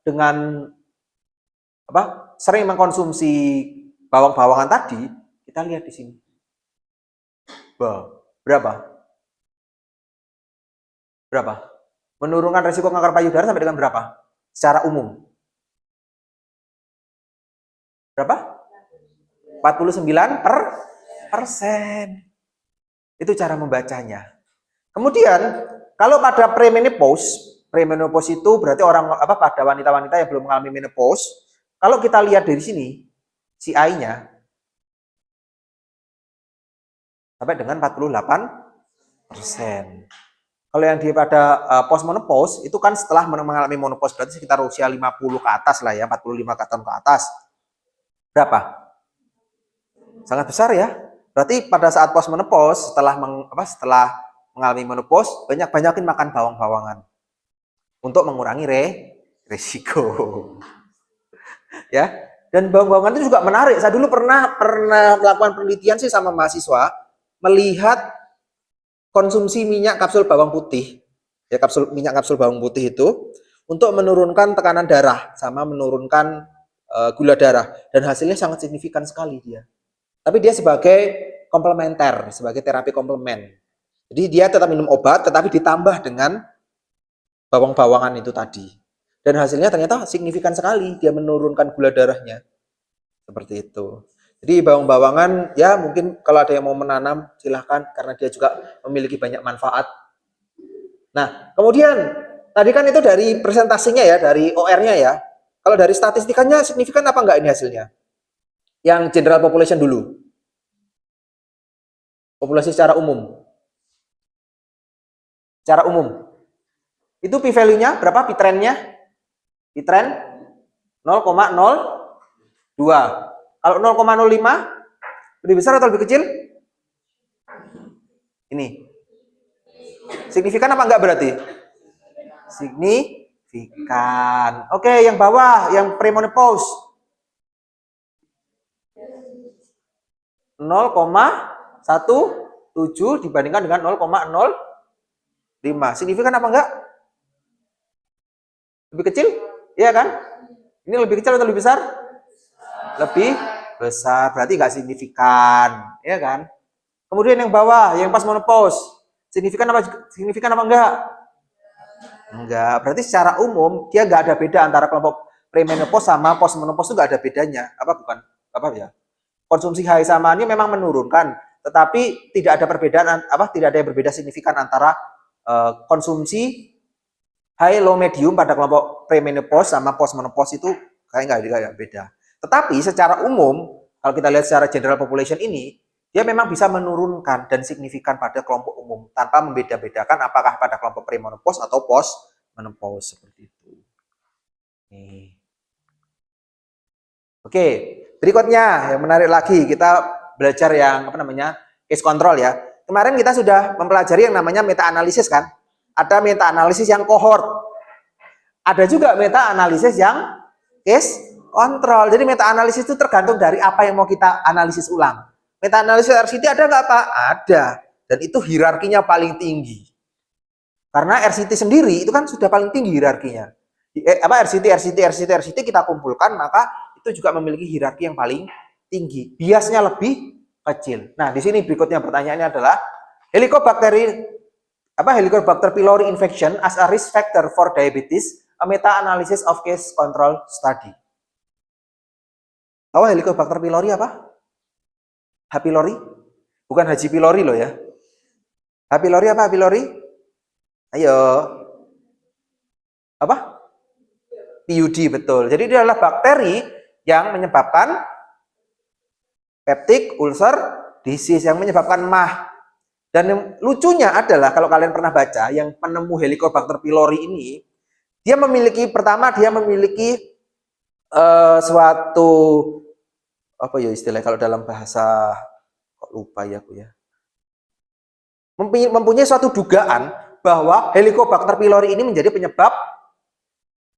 dengan sering mengkonsumsi bawang-bawangan tadi, kita lihat di sini. Berapa? Menurunkan resiko kanker payudara sampai dengan berapa? Secara umum. Berapa? 49%. Itu cara membacanya. Kemudian, kalau pada premenopause itu berarti pada wanita-wanita yang belum mengalami menopause. Kalau kita lihat dari sini, CI-nya sampai dengan 48%. Kalau yang di pada postmenopause itu kan setelah mengalami menopause, berarti sekitar usia 50 ke atas lah ya, 45 tahun ke atas. Berapa? Sangat besar ya. Berarti pada saat postmenopause setelah mengalami menopause, banyakin makan bawang-bawangan untuk mengurangi resiko. Ya. Dan bawang-bawangan itu juga menarik. Saya dulu pernah melakukan penelitian sih sama mahasiswa, melihat konsumsi minyak kapsul bawang putih, ya minyak kapsul bawang putih itu untuk menurunkan tekanan darah sama menurunkan gula darah, dan hasilnya sangat signifikan sekali dia. Tapi dia sebagai komplementer, sebagai terapi komplement. Jadi dia tetap minum obat, tetapi ditambah dengan bawang-bawangan itu tadi. Dan hasilnya ternyata signifikan sekali, dia menurunkan gula darahnya. Seperti itu. Jadi bawang-bawangan, ya mungkin kalau ada yang mau menanam, silahkan, karena dia juga memiliki banyak manfaat. Nah, kemudian, tadi kan itu dari presentasinya ya, dari OR-nya ya. Kalau dari statistikanya, signifikan apa enggak ini hasilnya? Yang general population dulu. Populasi secara umum. Secara umum. Itu p-value-nya berapa? P-trend-nya? P-trend 0,02. Kalau 0,05 lebih besar atau lebih kecil? Ini. Signifikan apa enggak berarti? Signifikan. Oke, yang bawah, yang premenopause. 0,17 dibandingkan dengan 0,05. Signifikan apa enggak? Lebih kecil? Iya kan? Ini lebih kecil atau lebih besar? Lebih besar, berarti nggak signifikan, ya kan? Kemudian yang bawah, yang pas menopause, signifikan apa enggak? Enggak, berarti secara umum dia nggak ada beda antara kelompok premenopause sama postmenopause itu nggak ada bedanya, apa bukan? Apa ya? Konsumsi high sama ini memang menurunkan, tetapi tidak ada perbedaan, tidak ada yang berbeda signifikan antara konsumsi high, low, medium pada kelompok premenopause sama postmenopause itu kayak nggak beda. Tetapi secara umum, kalau kita lihat secara general population ini, dia memang bisa menurunkan dan signifikan pada kelompok umum tanpa membeda-bedakan apakah pada kelompok premenopause atau postmenopause seperti itu. Nih. Oke, berikutnya yang menarik lagi kita belajar yang case control ya. Kemarin kita sudah mempelajari yang namanya meta analisis kan. Ada meta analisis yang cohort. Ada juga meta analisis yang case control. Jadi meta analisis itu tergantung dari apa yang mau kita analisis ulang. Meta analisis RCT ada nggak Pak? Ada. Dan itu hierarkinya paling tinggi. Karena RCT sendiri itu kan sudah paling tinggi hierarkinya. RCT kita kumpulkan, maka itu juga memiliki hierarki yang paling tinggi. Biasnya lebih kecil. Nah, di sini berikutnya pertanyaannya adalah Helicobacter pylori infection as a risk factor for diabetes, a meta-analysis of case control study. Tahu Helicobacter pylori apa? H. pylori? Bukan Haji pylori loh ya. H. pylori apa? H. pylori? Ayo. Apa? PUD, betul. Jadi dia adalah bakteri yang menyebabkan peptic ulcer disease, yang menyebabkan MAH. Dan yang lucunya adalah kalau kalian pernah baca yang penemu Helicobacter pylori ini, dia memiliki suatu apa ya istilahnya kalau dalam bahasa kok lupa ya aku ya. Mempunyai suatu dugaan bahwa Helicobacter pylori ini menjadi penyebab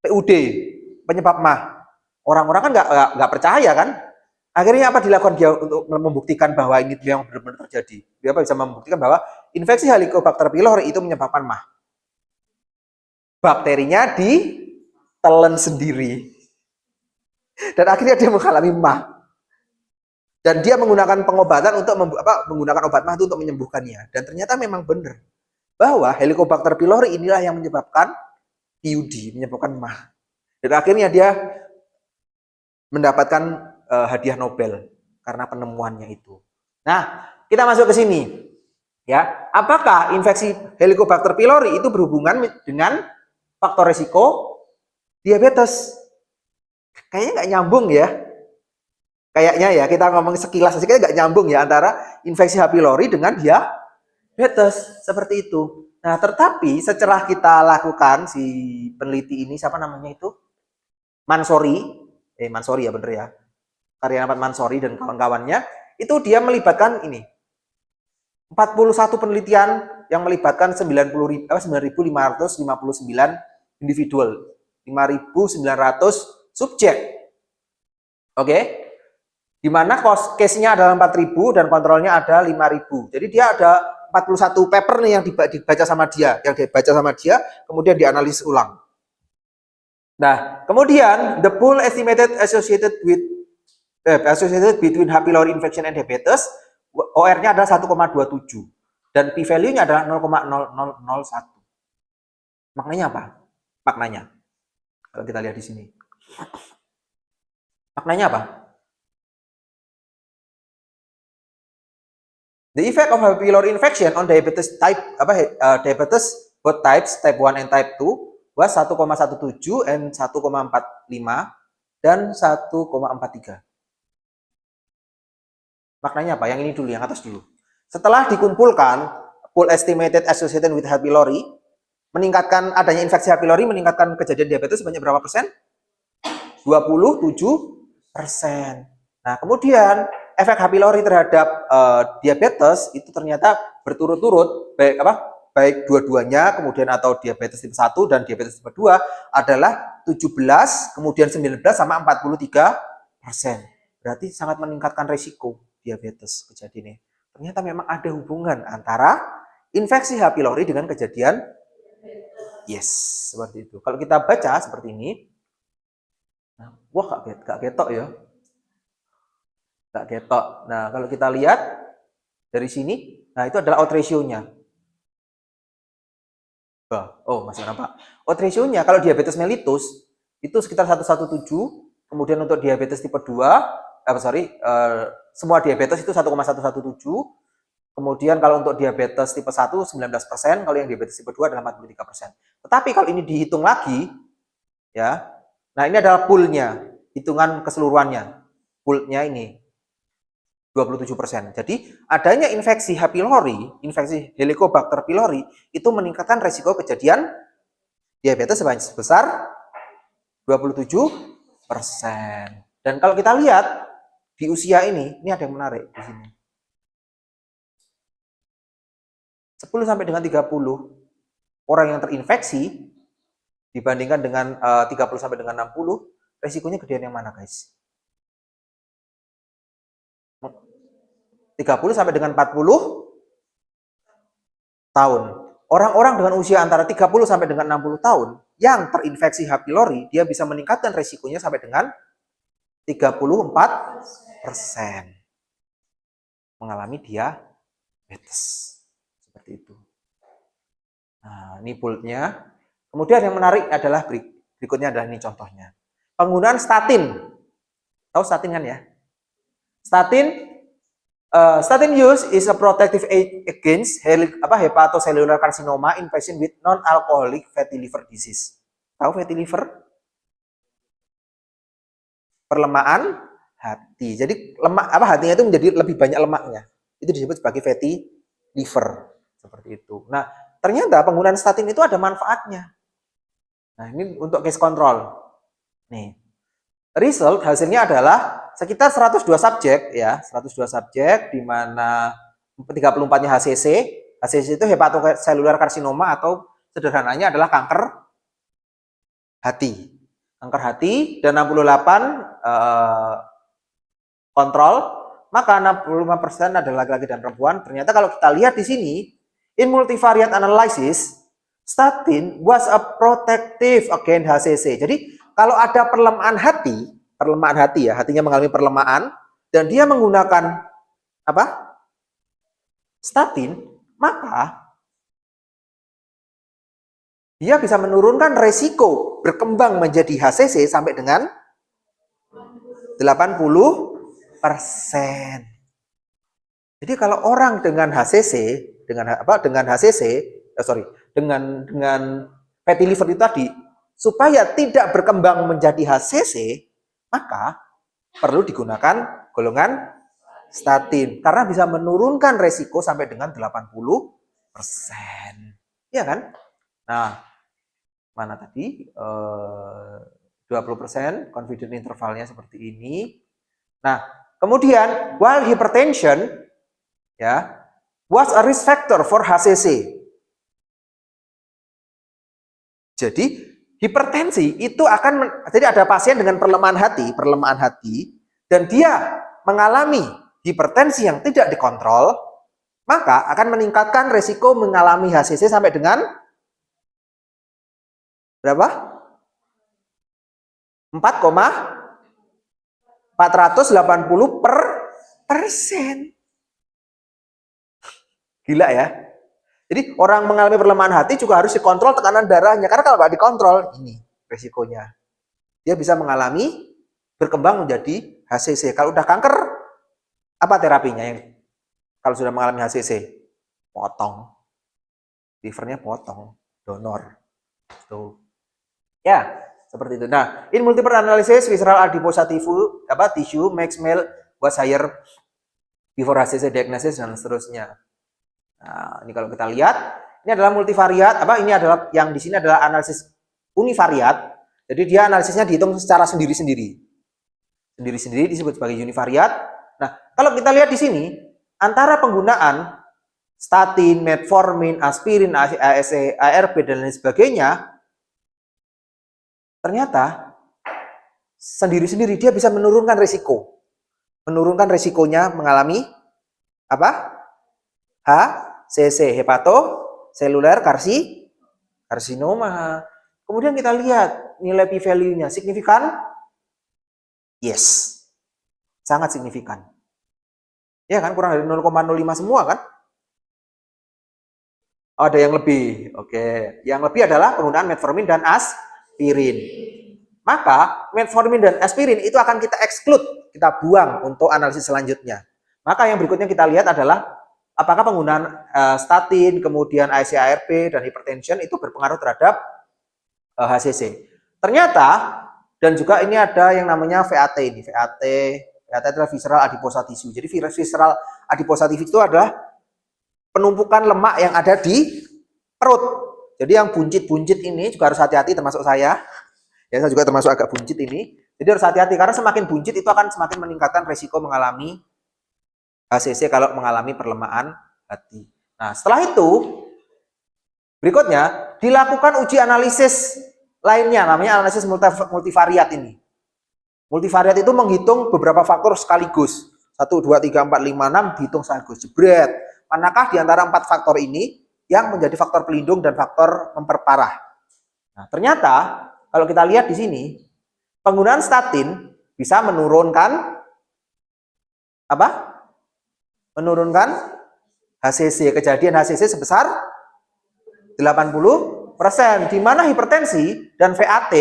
PUD, penyebab MAH. Orang-orang kan nggak percaya kan. Akhirnya apa dilakukan dia untuk membuktikan bahwa ini yang benar-benar terjadi? Dia bisa membuktikan bahwa infeksi Helicobacter pylori itu menyebabkan MAH. Bakterinya ditelan sendiri. Dan akhirnya dia mengalami MAH. Dan dia menggunakan pengobatan untuk menggunakan obat MAH itu untuk menyembuhkannya. Dan ternyata memang benar bahwa Helicobacter pylori inilah yang menyebabkan PUD, menyebabkan MAH. Dan akhirnya dia mendapatkan hadiah Nobel karena penemuannya itu. Nah, kita masuk ke sini. Ya, apakah infeksi Helicobacter pylori itu berhubungan dengan faktor risiko diabetes? Kayaknya nggak nyambung ya. Kayaknya ya, kita ngomong sekilas aja nggak nyambung ya antara infeksi H. pylori dengan diabetes seperti itu. Nah, tetapi setelah kita lakukan si peneliti ini, siapa namanya itu? Mansory ya bener ya. Karyawan Mansory dan kawan-kawannya, itu dia melibatkan 41 penelitian yang melibatkan 9.559 individual, 5.900 subjek. Oke. Di mana case-nya adalah 4.000 dan kontrolnya ada 5.000. Jadi dia ada 41 paper nih yang dibaca sama dia, kemudian dianalisis ulang. Nah, kemudian the pool estimated associated between H. pylori infection and diabetes, OR-nya adalah 1,27 dan p-value-nya adalah 0,0001. Maknanya apa? Maknanya, kalau kita lihat di sini, maknanya apa? The effect of H. pylori infection on diabetes diabetes both types, type 1 and type 2, was 1,17 and 1,45 dan 1,43. Maknanya apa? Yang ini dulu, yang atas dulu. Setelah dikumpulkan pool estimated associated with H. pylori, meningkatkan adanya infeksi H. pylori, meningkatkan kejadian diabetes sebanyak berapa persen? 27%. Nah, kemudian efek H. pylori terhadap diabetes itu ternyata berturut-turut, baik dua-duanya, kemudian atau diabetes tipe 1 dan diabetes tipe 2 adalah 17, kemudian 19 sama 43%. Berarti sangat meningkatkan resiko diabetes kejadiannya. Ternyata memang ada hubungan antara infeksi H. pylori dengan kejadian yes, seperti itu. Kalau kita baca seperti ini, nah, wah gak ketok ya. Gak ketok. Nah, kalau kita lihat dari sini, nah itu adalah odds ratio-nya. Oh, masih nampak. Odds ratio-nya kalau diabetes mellitus itu sekitar 117, kemudian untuk diabetes tipe 2, semua diabetes itu 1,117. Kemudian kalau untuk diabetes tipe 1 19%, kalau yang diabetes tipe 2 adalah 43%. Tetapi kalau ini dihitung lagi ya. Nah, ini adalah poolnya, hitungan keseluruhannya. Poolnya ini 27%. Jadi, adanya infeksi H. pylori, infeksi Helicobacter pylori itu meningkatkan resiko kejadian diabetes sebesar 27%. Dan kalau kita lihat di usia ini ada yang menarik di sini. 10 sampai dengan 30 orang yang terinfeksi dibandingkan dengan 30 sampai dengan 60, resikonya gedean yang mana, guys? 30 sampai dengan 40 tahun. Orang-orang dengan usia antara 30 sampai dengan 60 tahun yang terinfeksi H. pylori, dia bisa meningkatkan resikonya sampai dengan 34% mengalami diabetes. Seperti itu. Nah, ini poolnya. Kemudian yang menarik adalah berikutnya adalah ini contohnya. Penggunaan statin. Tahu statin kan ya? Statin use is a protective aid against hepatocellular carcinoma in patient with non-alcoholic fatty liver disease. Tahu fatty liver? Perlemaan hati. Jadi hatinya itu menjadi lebih banyak lemaknya. Itu disebut sebagai fatty liver. Seperti itu. Nah, ternyata penggunaan statin itu ada manfaatnya. Nah, ini untuk case control. Nih. Result hasilnya adalah sekitar 102 subjek ya, 102 subjek di mana 34-nya HCC. HCC itu hepatocellular carcinoma atau sederhananya adalah kanker hati. Kanker hati dan 68 kontrol, maka 65% adalah laki-laki dan perempuan. Ternyata kalau kita lihat di sini, in multivariate analysis, statin was a protective against HCC. Jadi kalau ada perlemaan hati ya, hatinya mengalami perlemaan dan dia menggunakan statin, maka dia bisa menurunkan resiko berkembang menjadi HCC sampai dengan 80%. Jadi kalau orang dengan HCC, dengan fatty liver itu tadi, supaya tidak berkembang menjadi HCC, maka perlu digunakan golongan statin karena bisa menurunkan resiko sampai dengan 80%. Iya kan? Nah, mana tadi 20% confidence intervalnya seperti ini. Nah, kemudian while hypertension ya was a risk factor for HCC. Jadi hipertensi itu jadi ada pasien dengan perlemahan hati dan dia mengalami hipertensi yang tidak dikontrol, maka akan meningkatkan resiko mengalami HCC sampai dengan berapa? 4,480%. Gila ya. Jadi orang mengalami perlemahan hati juga harus dikontrol tekanan darahnya. Karena kalau nggak dikontrol, ini resikonya. Dia bisa mengalami berkembang menjadi HCC. Kalau udah kanker, apa terapinya yang kalau sudah mengalami HCC? Potong. Livernya potong. Donor. Tuh. Ya, seperti itu. Nah, in multiple analysis, visceral adiposative tissue makes male was higher before HCC diagnosis dan seterusnya. Nah, ini kalau kita lihat, ini adalah multivariat, ini adalah yang di sini adalah analisis univariat. Jadi dia analisisnya dihitung secara sendiri-sendiri. Sendiri-sendiri disebut sebagai univariat. Nah, kalau kita lihat di sini, antara penggunaan statin, metformin, aspirin, ASE, ARB dan lain sebagainya, ternyata sendiri-sendiri dia bisa menurunkan risiko. Menurunkan risikonya mengalami HCC, hepatocellular karsinoma. Kemudian kita lihat nilai p-value-nya signifikan? Yes. Sangat signifikan. Ya kan, kurang dari 0,05 semua kan? Oh, ada yang lebih. Oke, yang lebih adalah penggunaan metformin dan aspirin. Maka metformin dan aspirin itu akan kita exclude, kita buang untuk analisis selanjutnya. Maka yang berikutnya kita lihat adalah apakah penggunaan statin, kemudian ACE/ARB dan hypertension itu berpengaruh terhadap HCC. Ternyata, dan juga ini ada yang namanya VAT ini. VAT adalah visceral adiposa tissue. Jadi visceral adiposa tissue itu adalah penumpukan lemak yang ada di perut. Jadi yang buncit-buncit ini juga harus hati-hati, termasuk saya. Ya, saya juga termasuk agak buncit ini. Jadi harus hati-hati karena semakin buncit itu akan semakin meningkatkan resiko mengalami HCC kalau mengalami perlemahan hati. Nah, setelah itu berikutnya dilakukan uji analisis lainnya, namanya analisis multivariat ini. Multivariat itu menghitung beberapa faktor sekaligus. 1, 2, 3, 4, 5, 6 dihitung sekaligus. Jebret. Manakah di antara 4 faktor ini yang menjadi faktor pelindung dan faktor memperparah? Nah, ternyata kalau kita lihat di sini, penggunaan statin bisa menurunkan menurunkan HCC, kejadian HCC sebesar 80%, di mana hipertensi dan VAT,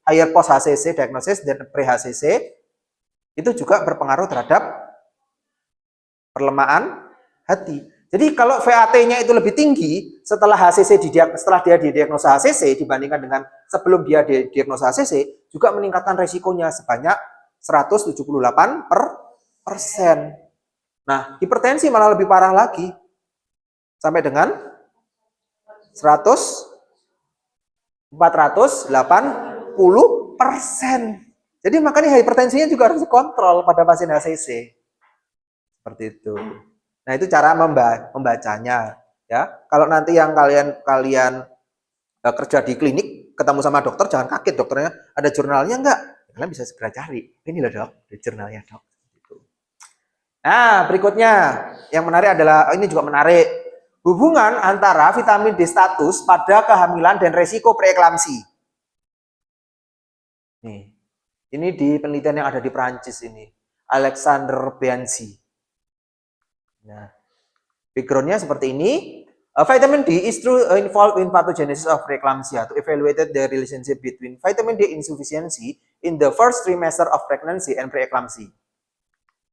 higher post HCC diagnosis dan pre HCC itu juga berpengaruh terhadap perlemahan hati. Jadi kalau VAT-nya itu lebih tinggi setelah dia didiagnosa HCC dibandingkan dengan sebelum dia didiagnosa HCC, juga meningkatkan resikonya sebanyak 178%. Nah, hipertensi malah lebih parah lagi. Sampai dengan 480%. Jadi makanya hipertensinya juga harus dikontrol pada pasien HCC. Seperti itu. Nah, itu cara membacanya, ya. Kalau nanti yang kalian kerja di klinik, ketemu sama dokter, jangan kaget, dokternya ada jurnalnya enggak? Kalian bisa segera cari. Ini loh, Dok, ada jurnalnya, Dok. Nah, berikutnya yang menarik adalah, ini juga menarik, hubungan antara vitamin D status pada kehamilan dan resiko preeklamsi. Nih, ini di penelitian yang ada di Prancis ini, Alexander Bianchi. Nah, backgroundnya seperti ini. Vitamin D is involved in pathogenesis of preeclampsia. To evaluate the relationship between vitamin D insufficiency in the first trimester of pregnancy and preeclampsia.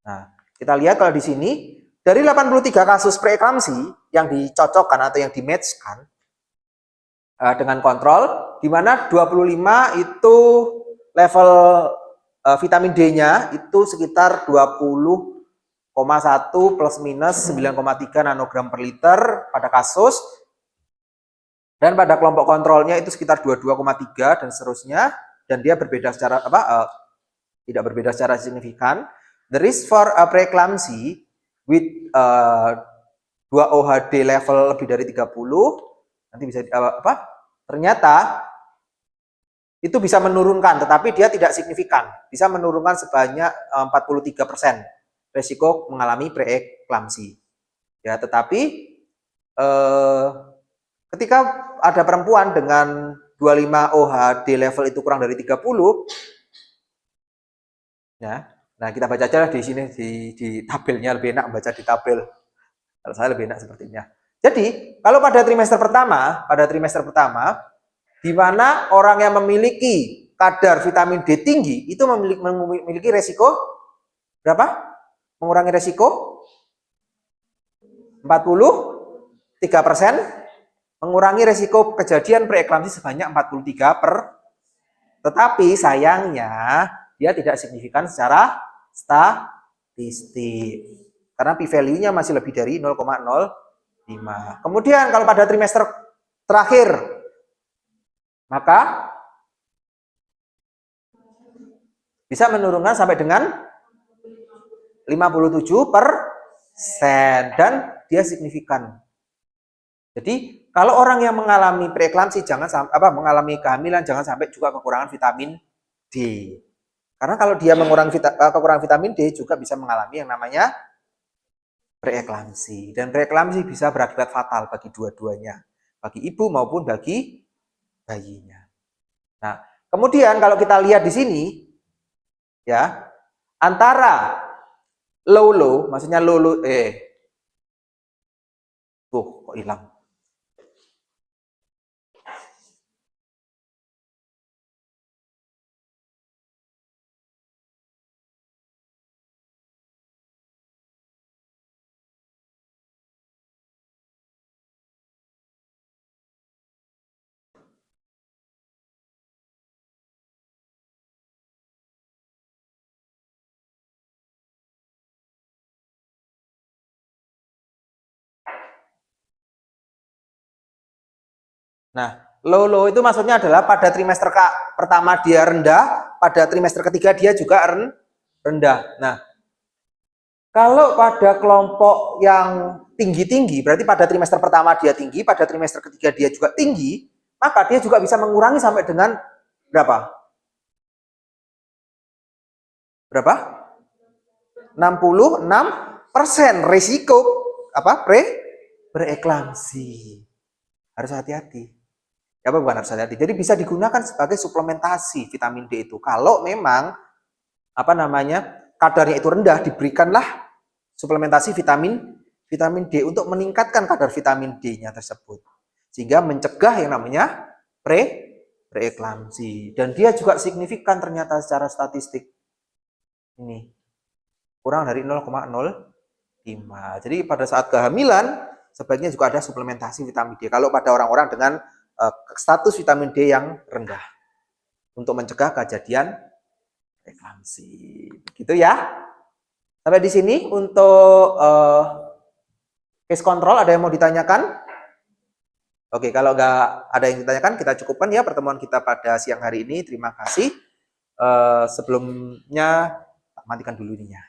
Nah, kita lihat kalau di sini dari 83 kasus preeklamsi yang dicocokkan atau yang di-matchkan dengan kontrol, di mana 25 itu level vitamin D-nya itu sekitar 20,1 plus minus 9,3 nanogram per liter pada kasus, dan pada kelompok kontrolnya itu sekitar 22,3 dan seterusnya, dan dia berbeda secara tidak berbeda secara signifikan. The risk for preeclampsia with 2 OHD level lebih dari 30, nanti bisa ternyata itu bisa menurunkan, tetapi dia tidak signifikan. Bisa menurunkan sebanyak 43% resiko mengalami preeklamsi. Ya, tetapi ketika ada perempuan dengan 25 OHD level itu kurang dari 30, ya. Nah, kita baca aja di sini di tabelnya, lebih enak baca di tabel. Kalau saya lebih enak sepertinya. Jadi, kalau pada trimester pertama, di mana orang yang memiliki kadar vitamin D tinggi itu memiliki resiko berapa? Mengurangi resiko 43%, mengurangi resiko kejadian preeklamsi sebanyak 43%. Tetapi sayangnya dia tidak signifikan secara statistik. Karena p-value-nya masih lebih dari 0,05. Kemudian kalau pada trimester terakhir, maka bisa menurunkan sampai dengan 57% dan dia signifikan. Jadi kalau orang yang mengalami preeklamsi mengalami kehamilan jangan sampai juga kekurangan vitamin D. Karena kalau dia kekurangan vitamin D juga bisa mengalami yang namanya preeklamsi, dan preeklamsi bisa berakibat fatal bagi dua-duanya, bagi ibu maupun bagi bayinya. Nah, kemudian kalau kita lihat di sini ya, antara low maksudnya low kok hilang. Nah, low itu maksudnya adalah pada trimester pertama dia rendah, pada trimester ketiga dia juga rendah. Nah, kalau pada kelompok yang tinggi-tinggi, berarti pada trimester pertama dia tinggi, pada trimester ketiga dia juga tinggi, maka dia juga bisa mengurangi sampai dengan berapa? Berapa? 66% risiko preeklamsi. Harus hati-hati. Ya, bukan harus hati-hati. Jadi bisa digunakan sebagai suplementasi vitamin D itu. Kalau memang kadarnya itu rendah, diberikanlah suplementasi vitamin D untuk meningkatkan kadar vitamin D-nya tersebut. Sehingga mencegah yang namanya preeklamsi. Dan dia juga signifikan ternyata secara statistik. Ini kurang dari 0,05. Jadi pada saat kehamilan sebaiknya juga ada suplementasi vitamin D kalau pada orang-orang dengan status vitamin D yang rendah untuk mencegah kejadian preeklamsi. Begitu ya. Sampai di sini untuk case control. Ada yang mau ditanyakan? Oke, kalau nggak ada yang ditanyakan, kita cukupkan ya pertemuan kita pada siang hari ini. Terima kasih. Sebelumnya, matikan dulu ininya.